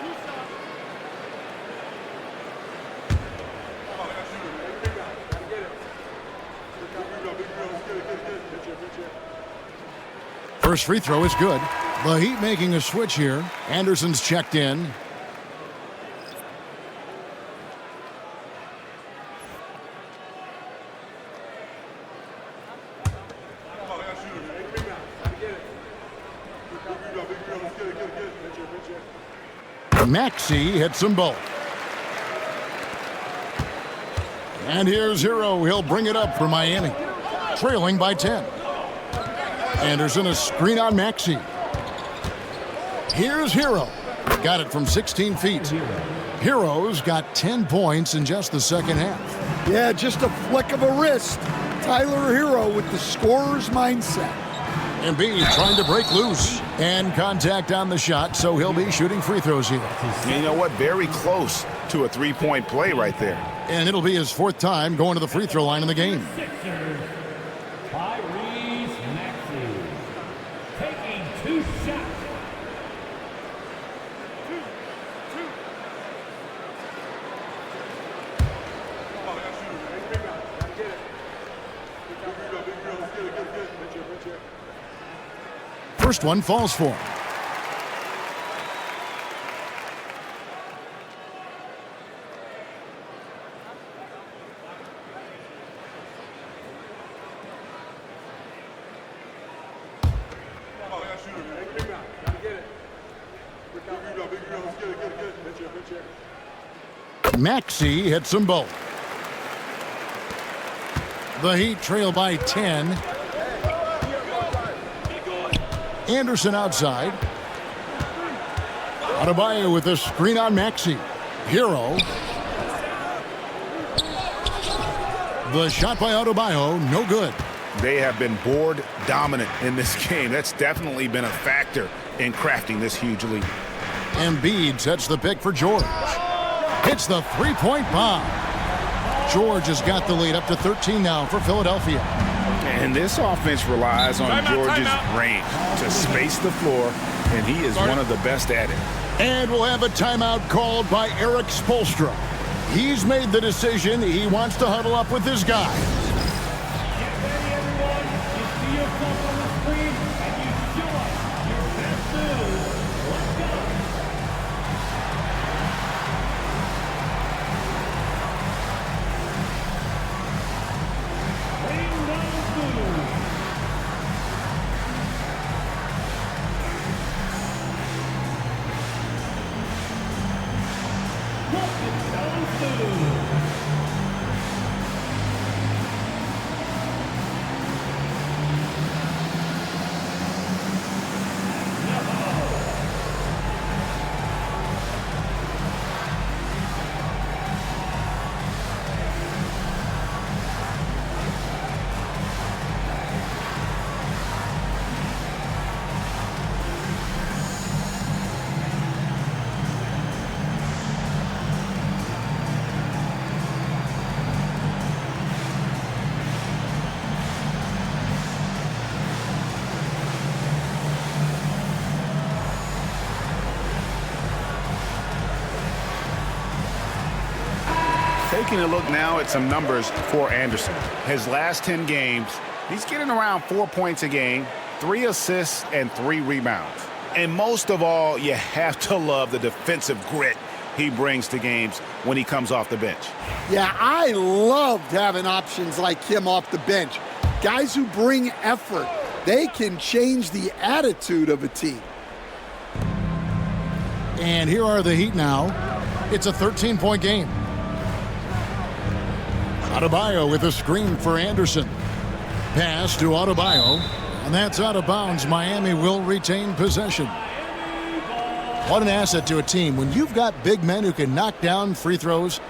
First free throw is good. The Heat making a switch here. Anderson's checked in. Maxey hits them both. And here's Hero. He'll bring it up for Miami. Trailing by 10. Anderson a screen on Maxey. Here's Hero. Got it from 16 feet. Hero's got 10 points in just the second half. Yeah, just a flick of a wrist. Tyler Hero with the scorer's mindset. Embiid trying to break loose. And contact on the shot, so he'll be shooting free throws here. You know what? Very close to a three-point play right there. And it'll be his 4th time going to the free throw line in the game. First one falls for him. Maxey hits them both. The Heat trail by 10. Anderson outside. Adebayo with a screen on Maxey. Hero. The shot by Adebayo, no good. They have been board dominant in this game. That's definitely been a factor in crafting this huge lead. Embiid sets the pick for George. Hits the three-point bomb. George has got the lead up to 13 now for Philadelphia. And this offense relies on George's range to space the floor, and he is one of the best at it. And we'll have a timeout called by Eric Spoelstra. He's made the decision. He wants to huddle up with his guys. Taking a look now at some numbers for Anderson. His last 10 games, he's getting around 4 points a game, 3 assists and 3 rebounds. And most of all, you have to love the defensive grit he brings to games when he comes off the bench. Yeah, I loved having options like him off the bench. Guys who bring effort. They can change the attitude of a team. And here are the Heat now. It's a 13-point game. Adebayo with a screen for Anderson. Pass to Adebayo, and that's out of bounds. Miami will retain possession. What an asset to a team when you've got big men who can knock down free throws.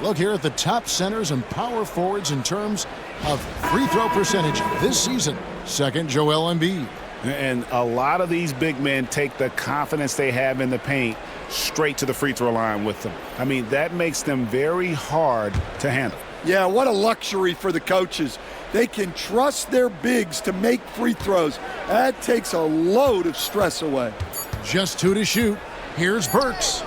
Look here at the top centers and power forwards in terms of free throw percentage this season. Second, Joel Embiid. And a lot of these big men take the confidence they have in the paint straight to the free throw line with them. I mean, that makes them very hard to handle. Yeah, what a luxury for the coaches. They can trust their bigs to make free throws. That takes a load of stress away. Just 2 to shoot. Here's Burks.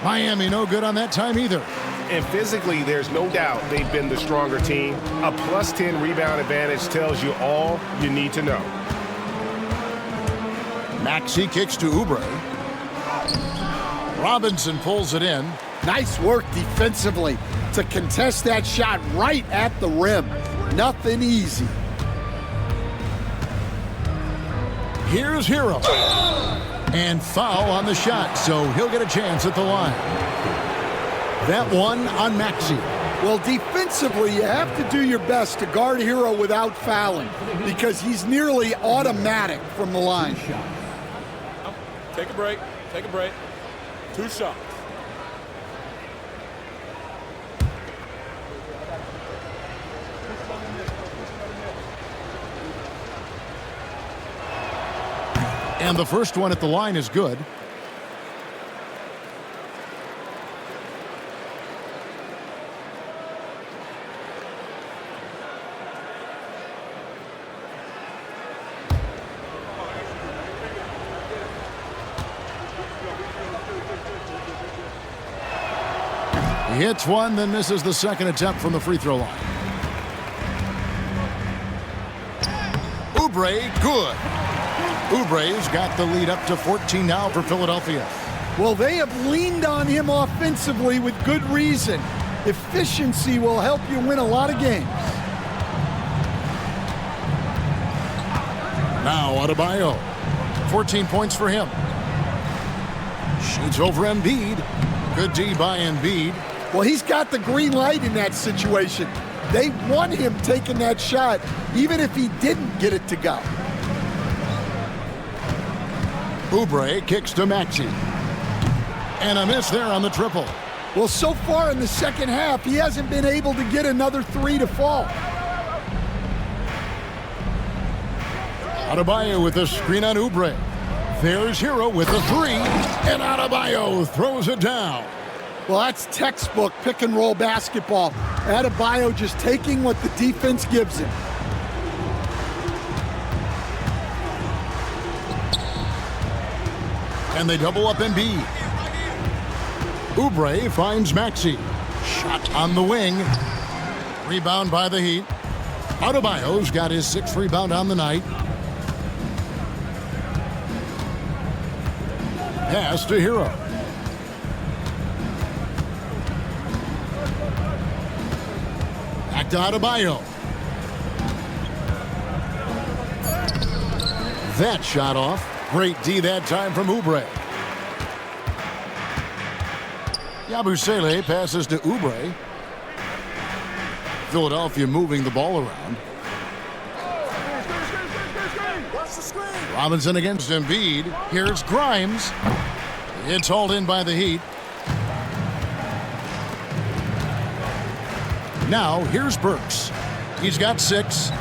Miami no good on that time either. And physically, there's no doubt they've been the stronger team. A plus 10 rebound advantage tells you all you need to know. Maxey kicks to Oubre. Robinson pulls it in. Nice work defensively to contest that shot right at the rim. Nothing easy. Here's Hero. And foul on the shot, so he'll get a chance at the line. That one on Maxey. Well, defensively, you have to do your best to guard Hero without fouling because he's nearly automatic from the line. Take a break. Take a break. 2 shots. And the first one at the line is good. He hits one, then misses the second attempt from the free throw line. Oubre, good. Oubre's got the lead up to 14 now for Philadelphia. Well, they have leaned on him offensively with good reason. Efficiency will help you win a lot of games. Now Adebayo. 14 points for him. Shoots over Embiid. Good D by Embiid. Well, he's got the green light in that situation. They want him taking that shot, even if he didn't get it to go. Oubre kicks to Maxey. And a miss there on the triple. Well, so far in the second half, he hasn't been able to get another 3 to fall. Adebayo with a screen on Oubre. There's Hero with a 3, and Adebayo throws it down. Well, that's textbook pick-and-roll basketball. Adebayo just taking what the defense gives him. And they double up Embiid. Oubre finds Maxey. Shot on the wing. Rebound by the Heat. Adebayo's got his 6th rebound on the night. Pass to Hero. Back to Adebayo. That shot off. Great D that time from Oubre. Yabusele passes to Oubre. Philadelphia moving the ball around. Robinson against Embiid. Here's Grimes. It's hauled in by the Heat. Now here's Burks. He's got 6.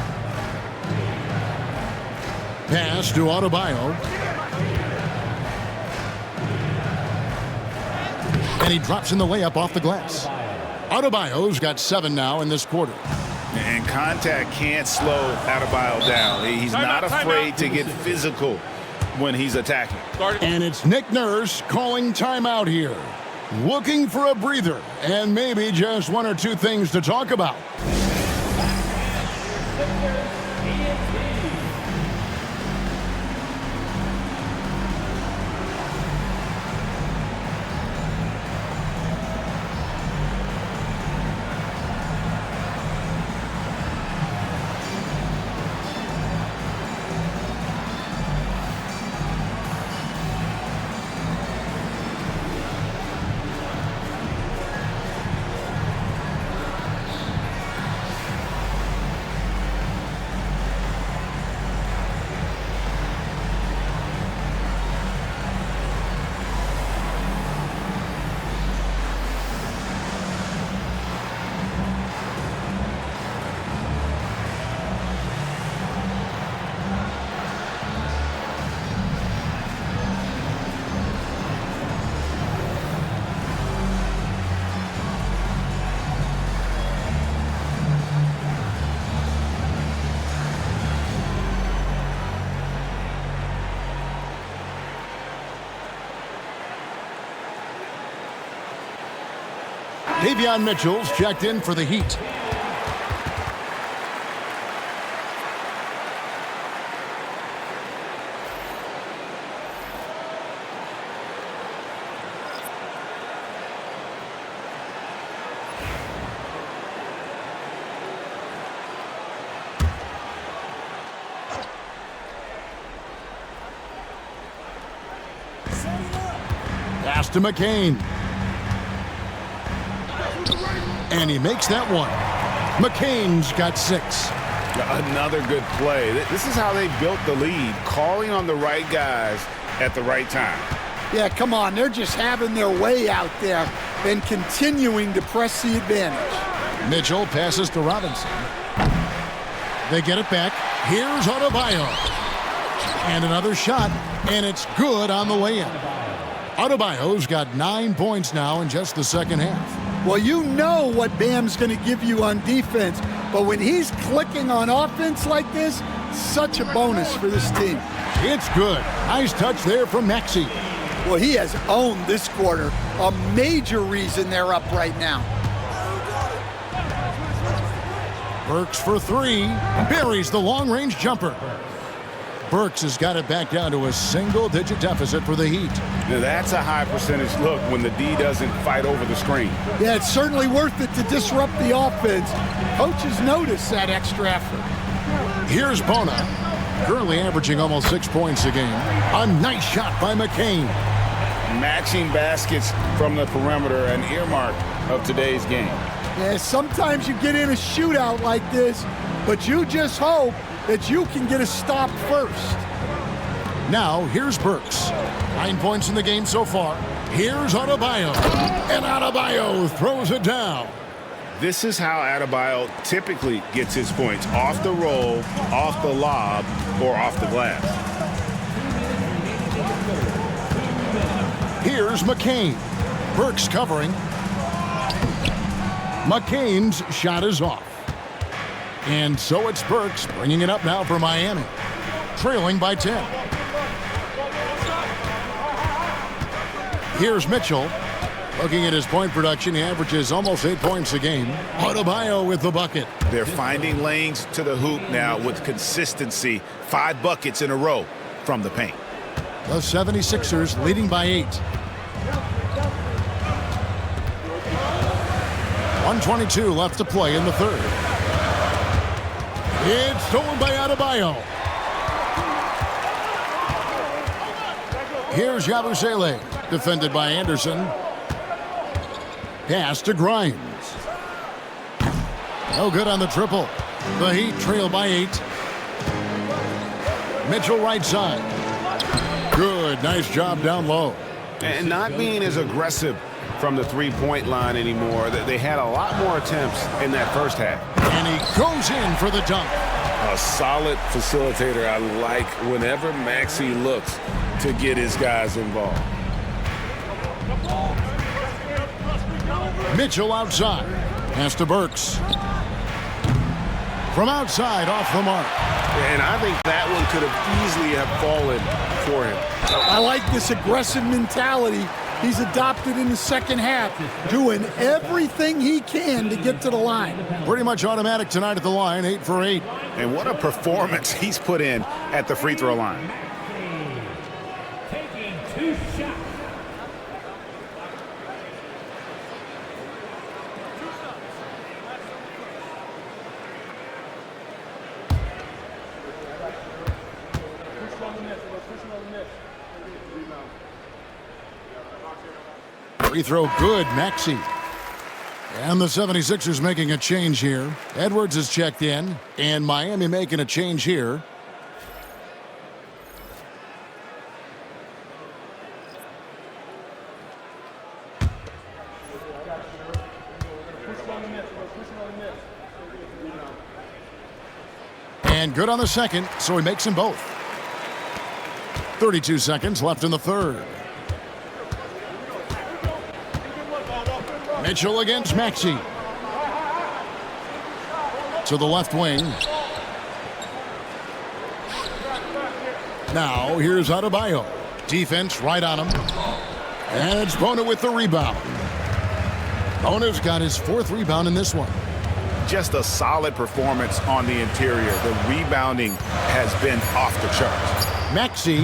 Pass to Adebayo. And he drops in the layup off the glass. Adebayo's got 7 now in this quarter. And contact can't slow Adebayo down. He's not afraid to get physical when he's attacking. And it's Nick Nurse calling timeout here. Looking for a breather and maybe just 1 or 2 things to talk about. Davion Mitchell's checked in for the Heat. Pass to McCain. And he makes that one. McCain's got 6. Another good play. This is how they built the lead, calling on the right guys at the right time. Yeah, come on. They're just having their way out there and continuing to press the advantage. Mitchell passes to Robinson. They get it back. Here's Adebayo. And another shot, and it's good on the way in. Adebayo's got 9 points now in just the second half. Well, you know what Bam's going to give you on defense, but when he's clicking on offense like this, such a bonus for this team. It's good. Nice touch there from Maxey. Well, he has owned this quarter, a major reason they're up right now. Burks for 3. Buries the long-range jumper. Burks has got it back down to a single-digit deficit for the Heat. Now that's a high percentage look when the D doesn't fight over the screen. Yeah, it's certainly worth it to disrupt the offense. Coaches notice that extra effort. Here's Bona, currently averaging almost 6 points a game. A nice shot by McCain. Matching baskets from the perimeter, an earmark of today's game. Yeah, sometimes you get in a shootout like this, but you just hope that you can get a stop first. Now, here's Burks. 9 points in the game so far. Here's Adebayo. And Adebayo throws it down. This is how Adebayo typically gets his points. Off the roll, off the lob, or off the glass. Here's McCain. Burks covering. McCain's shot is off. And so it's Burks bringing it up now for Miami, trailing by 10. Here's Mitchell. Looking at his point production, he averages almost 8 points a game. Adebayo with the bucket. They're finding lanes to the hoop now with consistency. 5 buckets in a row from the paint. The 76ers leading by 8. 1:22 left to play in the third. It's stolen by Adebayo. Here's Yabusele, defended by Anderson. Pass to Grimes. No good on the triple. The Heat trail by 8. Mitchell right side. Good, nice job down low. And not being as aggressive from the three-point line anymore. They had a lot more attempts in that first half. And he goes in for the dunk. A solid facilitator. I like whenever Maxey looks to get his guys involved. Mitchell outside. Pass to Burks. From outside, off the mark. And I think that one could have easily have fallen for him. I like this aggressive mentality he's adopted in the second half, doing everything he can to get to the line. Pretty much automatic tonight at the line, 8 for 8. And what a performance he's put in at the free throw line. Taking 2 shots. Free throw good, Maxey. And the 76ers making a change here. Edwards is checked in, and Miami making a change here. And good on the second, so he makes them both. 32 seconds left in the third. Mitchell against Maxey. To the left wing. Now here's Defense right on him. And it's Bona with the rebound. Bono's got his 4th rebound in this one. Just a solid performance on the interior. The rebounding has been off the charts. Maxey,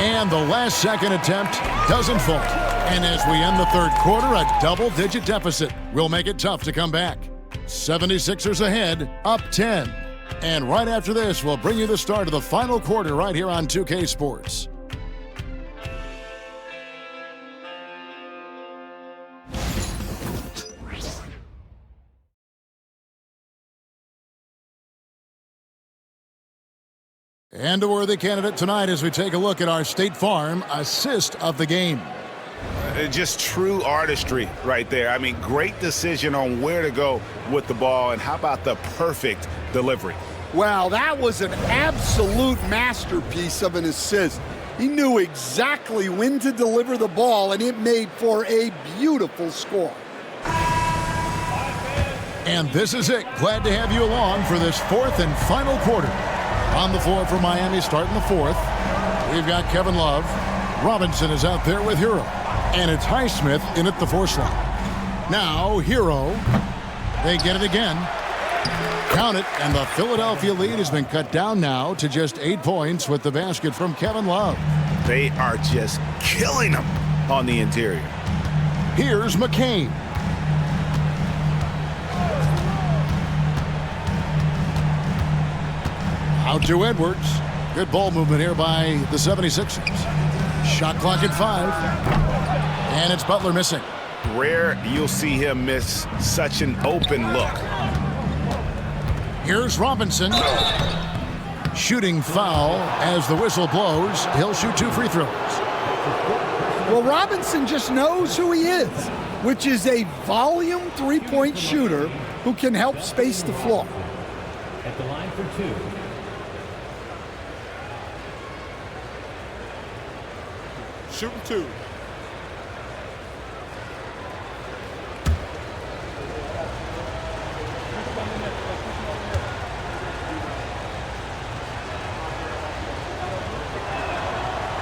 and the last second attempt doesn't fall. And as we end the 3rd quarter, a double-digit deficit will make it tough to come back. 76ers ahead, up 10. And right after this, we'll bring you the start of the final quarter right here on 2K Sports. And a worthy candidate tonight as we take a look at our State Farm assist of the game. Just true artistry right there. I mean, great decision on where to go with the ball, and how about the perfect delivery? Wow, that was an absolute masterpiece of an assist. He knew exactly when to deliver the ball, and it made for a beautiful score. And this is it. Glad to have you along for this 4th and final quarter. On the floor for Miami starting the 4th. We've got Kevin Love. Robinson is out there with Hero. And it's Highsmith in at the 4 slot. Now Hero. They get it again. Count it, and the Philadelphia lead has been cut down now to just 8 points with the basket from Kevin Love. They are just killing them on the interior. Here's McCain. Out to Edwards. Good ball movement here by the 76ers. Shot clock at 5. And it's Butler missing. Rare you'll see him miss such an open look. Here's Robinson. Shooting foul as the whistle blows. He'll shoot 2 free throws. Well, Robinson just knows who he is, which is a volume 3-point shooter who can help space the floor. At the line for 2. Shooting 2.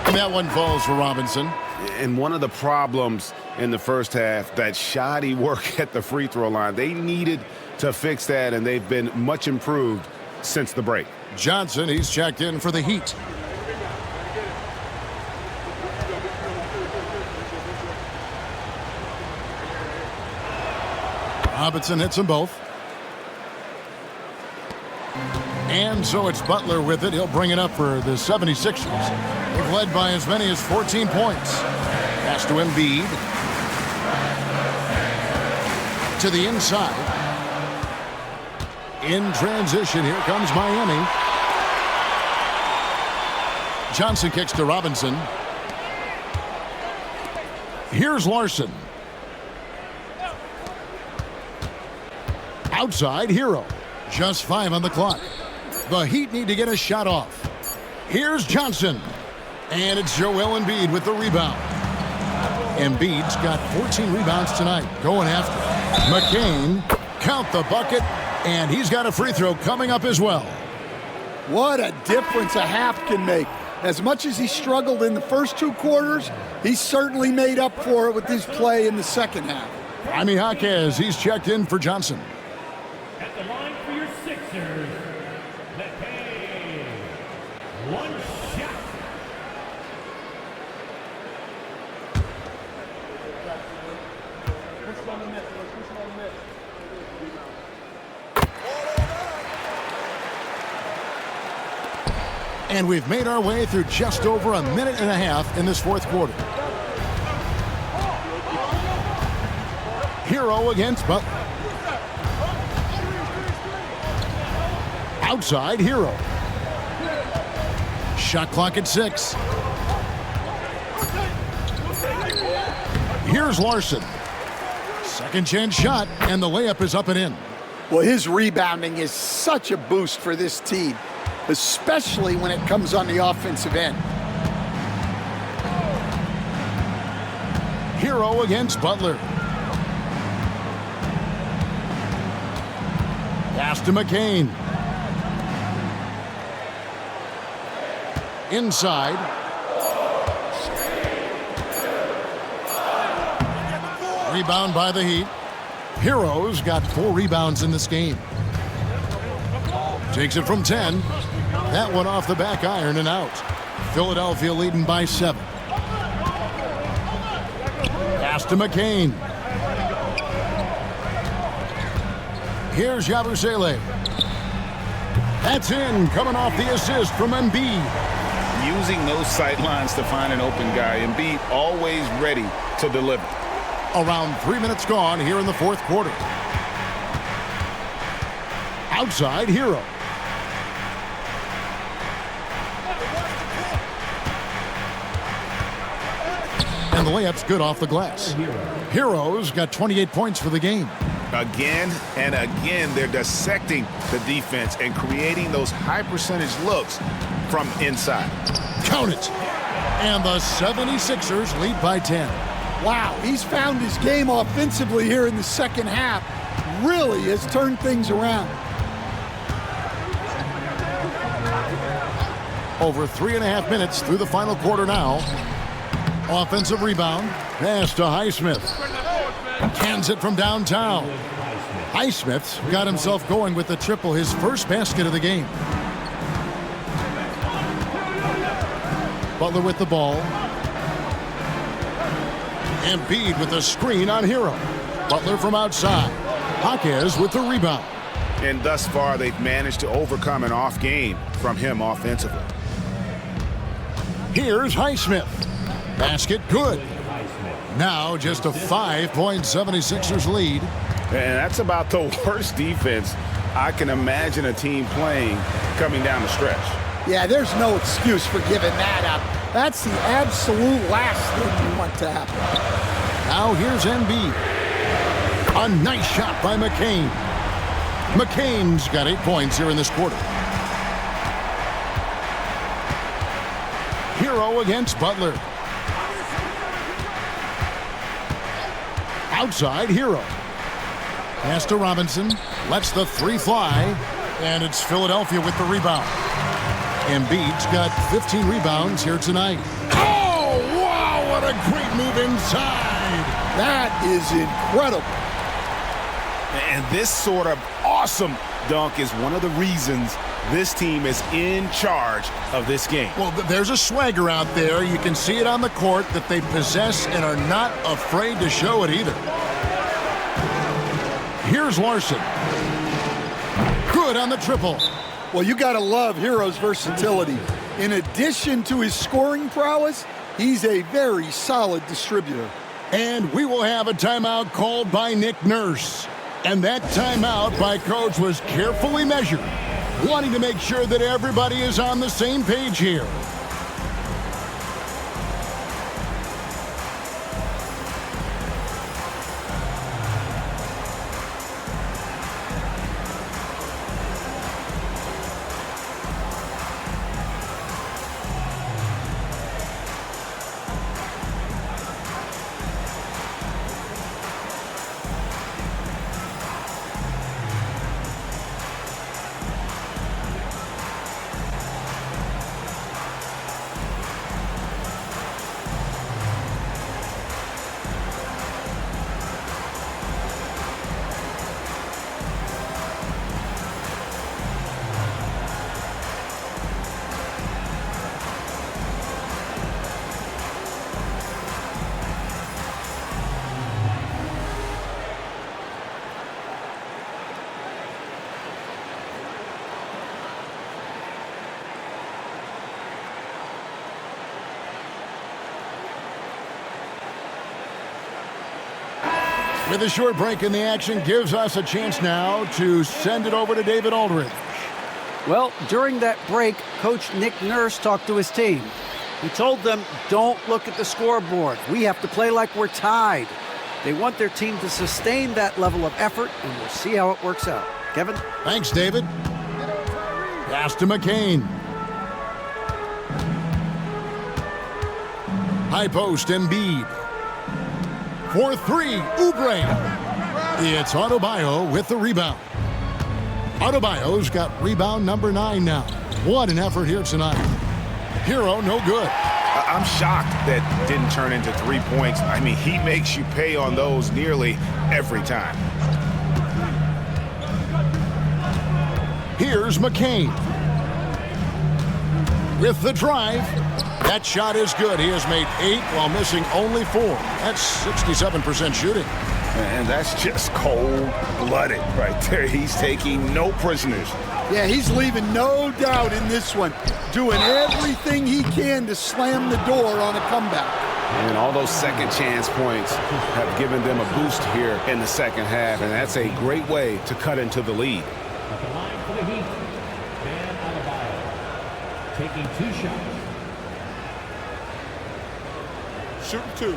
And that one falls for Robinson. And one of the problems in the first half, that shoddy work at the free throw line. They needed to fix that, and they've been much improved since the break. Johnson, he's checked in for the Heat. Robinson hits them both. And so it's Butler with it. He'll bring it up for the 76ers. They've led by as many as 14 points. Pass to Embiid. To the inside. In transition, here comes Miami. Johnson kicks to Robinson. Here's Larson. Outside, Hero. Just 5 on the clock. The Heat need to get a shot off. Here's Johnson. And it's Joel Embiid with the rebound. Embiid's got 14 rebounds tonight. Going after it. McCain, count the bucket, and he's got a free throw coming up as well. What a difference a half can make. As much as he struggled in the first 2 quarters, he certainly made up for it with his play in the second half. Jaime Jaquez, he's checked in for Johnson. At the line for your Sixers, McCain. One shot. And we've made our way through just over a minute and a half in this 4th quarter. Hero against Butler. Outside, Hero. Shot clock at 6. Here's Larson. Second chance shot, and the layup is up and in. Well, his rebounding is such a boost for this team, especially when it comes on the offensive end. Hero against Butler. Pass to McCain. Inside. Rebound by the Heat. Hero's got 4 rebounds in this game. Takes it from 10. That one off the back iron and out. Philadelphia leading by 7. Pass to McCain. Here's Yabusele. That's in, coming off the assist from Embiid. Using those sight lines to find an open guy. Embiid always ready to deliver. Around 3 minutes gone here in the fourth quarter. Outside, Hero. And the layup's good off the glass. Hero's got 28 points for the game. Again and again, they're dissecting the defense and creating those high percentage looks from inside. Count it. And the 76ers lead by 10. Wow, he's found his game offensively here in the second half. Really has turned things around. Over 3.5 minutes through the final quarter now. Offensive rebound. Pass to Highsmith. Cans it from downtown. Highsmith's got himself going with the triple, his first basket of the game. Butler with the ball. Embiid with a screen on Hero. Butler from outside. Jaquez with the rebound. And thus far, they've managed to overcome an off game from him offensively. Here's Highsmith. Basket good. Now just a 5-point 76ers lead. And that's about the worst defense I can imagine a team playing coming down the stretch. Yeah, there's no excuse for giving that up. That's the absolute last thing you want to happen. Now here's Embiid. A nice shot by McCain. McCain's got 8 points here in this quarter. Hero against Butler. Outside, Hero. Pass to Robinson. Lets the 3 fly. And it's Philadelphia with the rebound. Embiid's got 15 rebounds here tonight. Oh, wow, what a great move inside. That is incredible. And this sort of awesome dunk is one of the reasons this team is in charge of this game. Well, there's a swagger out there. You can see it on the court that they possess and are not afraid to show it either. Here's Larson. Good on the triple. Well, you got to love Hero's versatility. In addition to his scoring prowess, he's a very solid distributor. And we will have a timeout called by Nick Nurse. And that timeout by Coach was carefully measured, wanting to make sure that everybody is on the same page here. With a short break in the action, gives us a chance now to send it over to David Aldridge. Well, during that break, Coach Nick Nurse talked to his team. He told them, don't look at the scoreboard. We have to play like we're tied. They want their team to sustain that level of effort, and we'll see how it works out. Kevin? Thanks, David. Pass to McCain. High post, Embiid. For 3, Oubre. It's Adebayo with the rebound. Adebayo's got rebound number 9 now. What an effort here tonight. Hero, no good. I'm shocked that didn't turn into 3 points. I mean, he makes you pay on those nearly every time. Here's McCain. With the drive. That shot is good. He has made 8 while missing only 4. That's 67% shooting. And that's just cold-blooded right there. He's taking no prisoners. Yeah, he's leaving no doubt in this one. Doing everything he can to slam the door on a comeback. And all those second chance points have given them a boost here in the second half. And that's a great way to cut into the lead. At the line for the Heat, Bam Adebayo, taking 2 shots. Shooting 2.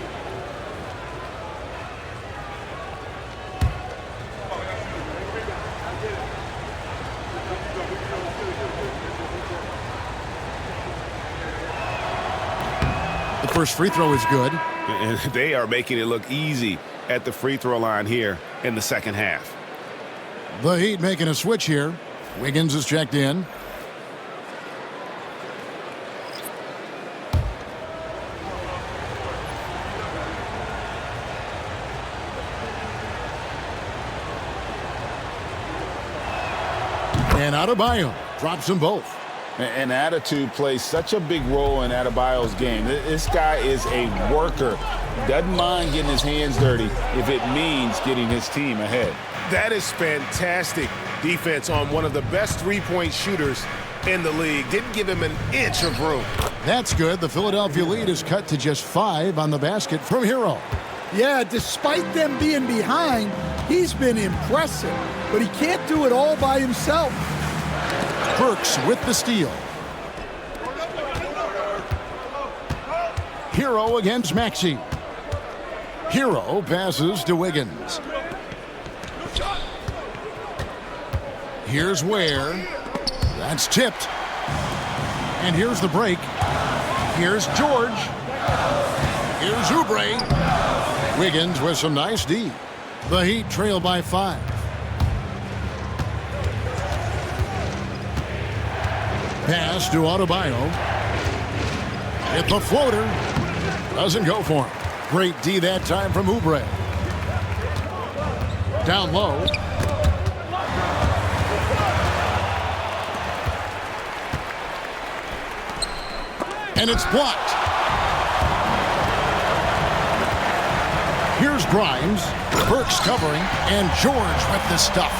The first free throw is good. And they are making it look easy at the free throw line here in the second half. The Heat making a switch here. Wiggins is checked in. And Adebayo drops them both. And attitude plays such a big role in Adebayo's game. This guy is a worker. Doesn't mind getting his hands dirty if it means getting his team ahead. That is fantastic defense on one of the best three-point shooters in the league. Didn't give him an inch of room. That's good. The Philadelphia lead is cut to just 5 on the basket from Hero. Yeah, despite them being behind, he's been impressive. But he can't do it all by himself. Burks with the steal. Hero against Maxey. Hero passes to Wiggins. Here's Ware. That's tipped. And here's the break. Here's George. Here's Oubre. Wiggins with some nice D. The Heat trail by 5. Pass to Adebayo. Hit the floater. Doesn't go for him. Great D that time from Oubre. Down low. And it's blocked. Here's Grimes. Burks covering. And George with the stuff.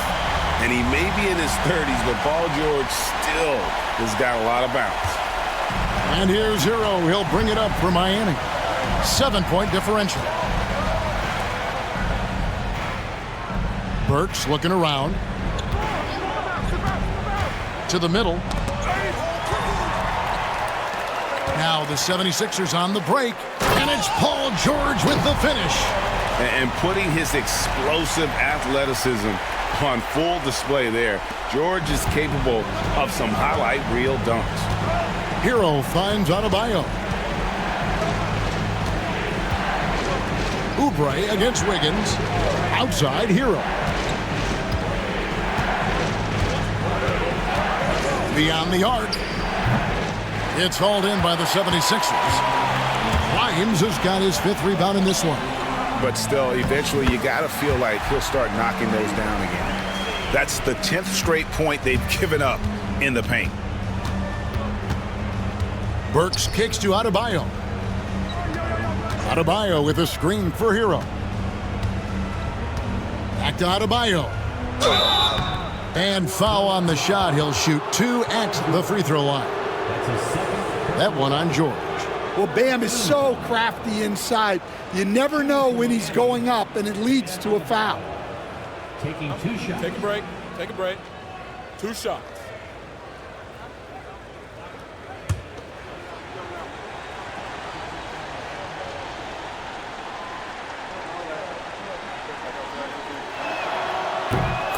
And he may be in his 30s, but Paul George still has got a lot of bounce. And here's Hero. He'll bring it up for Miami. 7-point differential. Burks looking around. To the middle. Now the 76ers on the break. And it's Paul George with the finish. And putting his explosive athleticism on full display there. George is capable of some highlight reel dunks. Hero finds Adebayo. Oubre against Wiggins. Outside Hero. Beyond the arc. It's hauled in by the 76ers. Grimes has got his 5th rebound in this one. But still, eventually you got to feel like he'll start knocking those down again. That's the 10th straight point they've given up in the paint. Burks kicks to Adebayo. Adebayo with a screen for Hero. Back to Adebayo. And foul on the shot. He'll shoot 2 at the free throw line. That one on George. Well, Bam is so crafty inside. You never know when he's going up, and it leads to a foul. Taking 2 shots. Take a break. Take a break. 2 shots.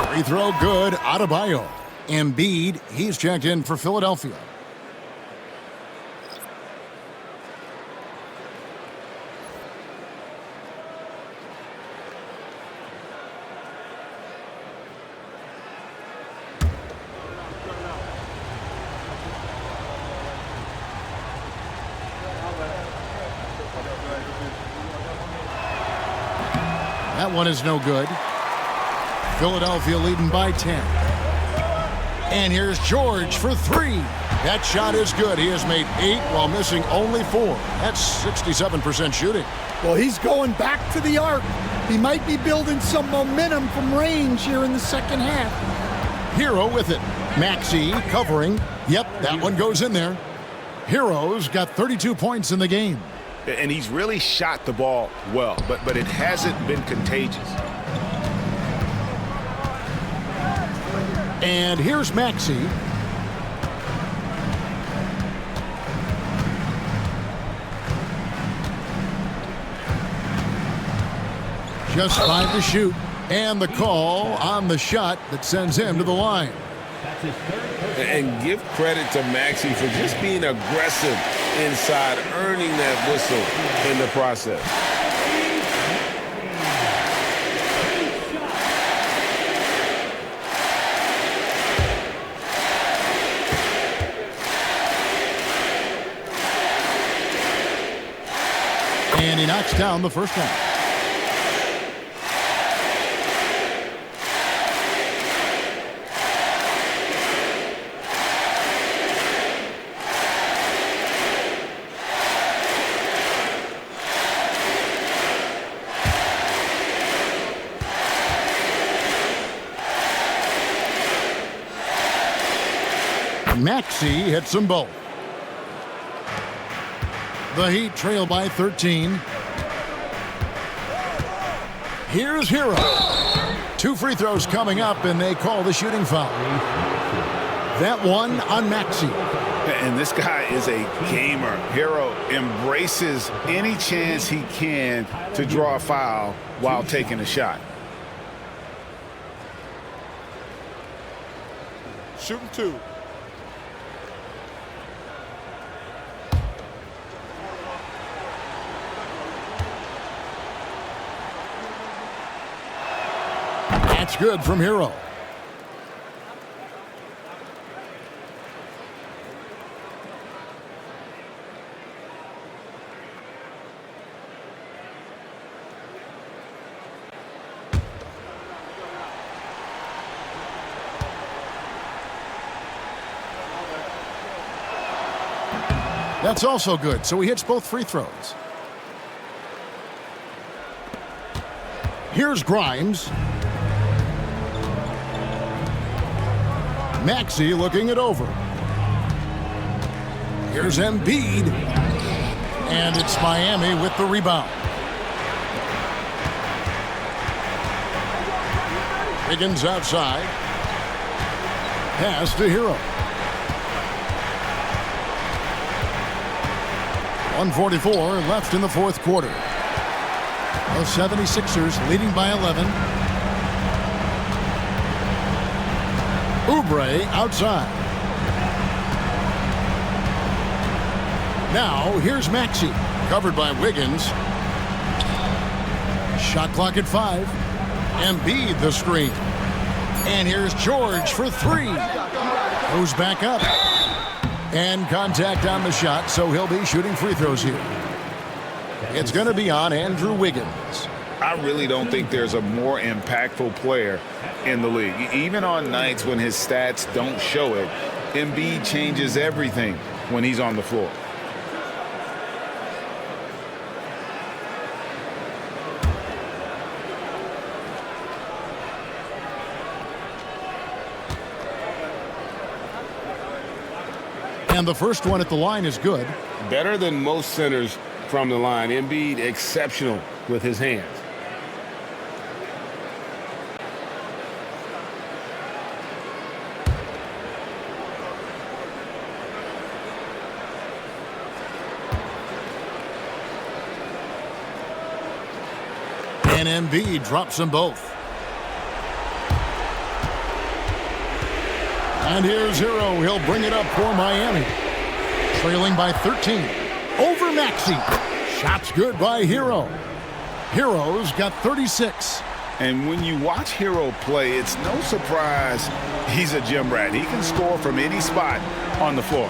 Free throw good. Adebayo. Embiid, he's checked in for Philadelphia. That one is no good. Philadelphia leading by 10. And here's George for three. That shot is good. He has made 8 while missing only 4. That's 67% shooting. Well, he's going back to the arc. He might be building some momentum from range here in the second half. Hero with it. Maxey covering. Yep, that one goes in there. Hero's got 32 points in the game. And he's really shot the ball well, but it hasn't been contagious. And here's Maxey. Just 5 to shoot. And the call on the shot that sends him to the line. And give credit to Maxey for just being aggressive inside, earning that whistle in the process. And he knocks down the first one. Maxey hits them both. The Heat trail by 13. Here's Hero. 2 free throws coming up, and they call the shooting foul. That one on Maxey. And this guy is a gamer. Hero embraces any chance he can to draw a foul while taking a shot. Shooting 2. That's good from Hero. That's also good, so he hits both free throws. Here's Grimes. Maxey looking it over. Here's Embiid. And it's Miami with the rebound. Higgins outside. Pass to Hero. 1:44 left in the fourth quarter. The 76ers leading by 11. Oubre outside. Now here's Maxey, covered by Wiggins. Shot clock at 5. Embiid the screen. And here's George for 3. Goes back up. And contact on the shot, so he'll be shooting free throws here. It's going to be on Andrew Wiggins. I really don't think there's a more impactful player in the league. Even on nights when his stats don't show it, Embiid changes everything when he's on the floor. And the first one at the line is good. Better than most centers from the line. Embiid exceptional with his hands. And Embiid drops them both. And here's Hero. He'll bring it up for Miami. Trailing by 13. Over Maxey. Shots good by Hero. Hero's got 36. And when you watch Hero play, it's no surprise he's a gym rat. He can score from any spot on the floor.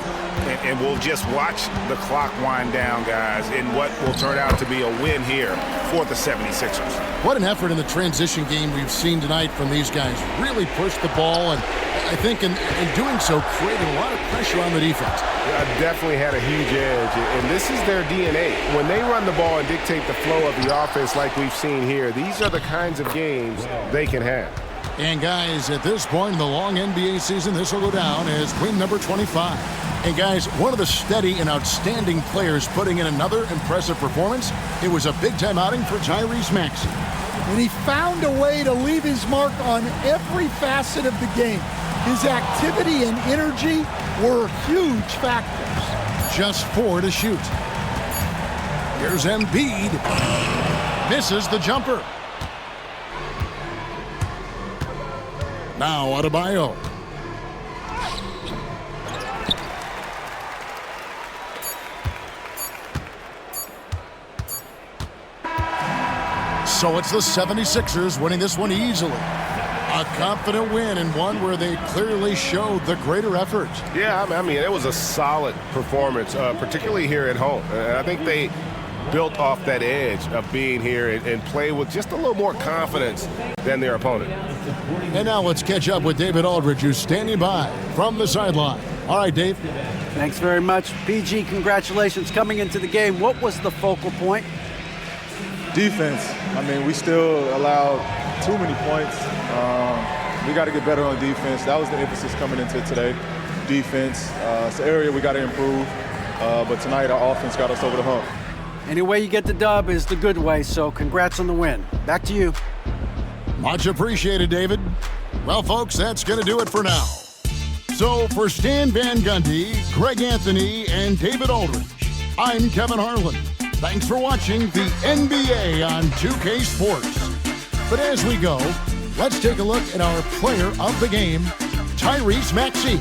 And we'll just watch the clock wind down, guys, in what will turn out to be a win here for the 76ers. What an effort in the transition game we've seen tonight from these guys. Really pushed the ball, and I think in doing so created a lot of pressure on the defense. Definitely had a huge edge, and this is their DNA. When they run the ball and dictate the flow of the offense like we've seen here, these are the kinds of games they can have. And guys, at this point in the long NBA season, this will go down as win number 25. And guys, one of the steady and outstanding players putting in another impressive performance, it was a big-time outing for Tyrese Maxey. And he found a way to leave his mark on every facet of the game. His activity and energy were huge factors. Just 4 to shoot. Here's Embiid. Misses the jumper. Now Adebayo. So it's the 76ers winning this one easily. A confident win, and one where they clearly showed the greater effort. Yeah, I mean, it was a solid performance, particularly here at home. I think they built off that edge of being here and play with just a little more confidence than their opponent. And now let's catch up with David Aldridge, who's standing by from the sideline. All right, Dave. Thanks very much. PG, congratulations coming into the game. What was the focal point? Defense. I mean, we still allowed too many points. We got to get better on defense. That was the emphasis coming into today. Defense. It's an area we got to improve. But tonight our offense got us over the hump. Any way you get the dub is the good way, so congrats on the win. Back to you. Much appreciated, David. Well, folks, that's going to do it for now. So for Stan Van Gundy, Greg Anthony, and David Aldridge, I'm Kevin Harlan. Thanks for watching the NBA on 2K Sports. But as we go, let's take a look at our player of the game, Tyrese Maxey.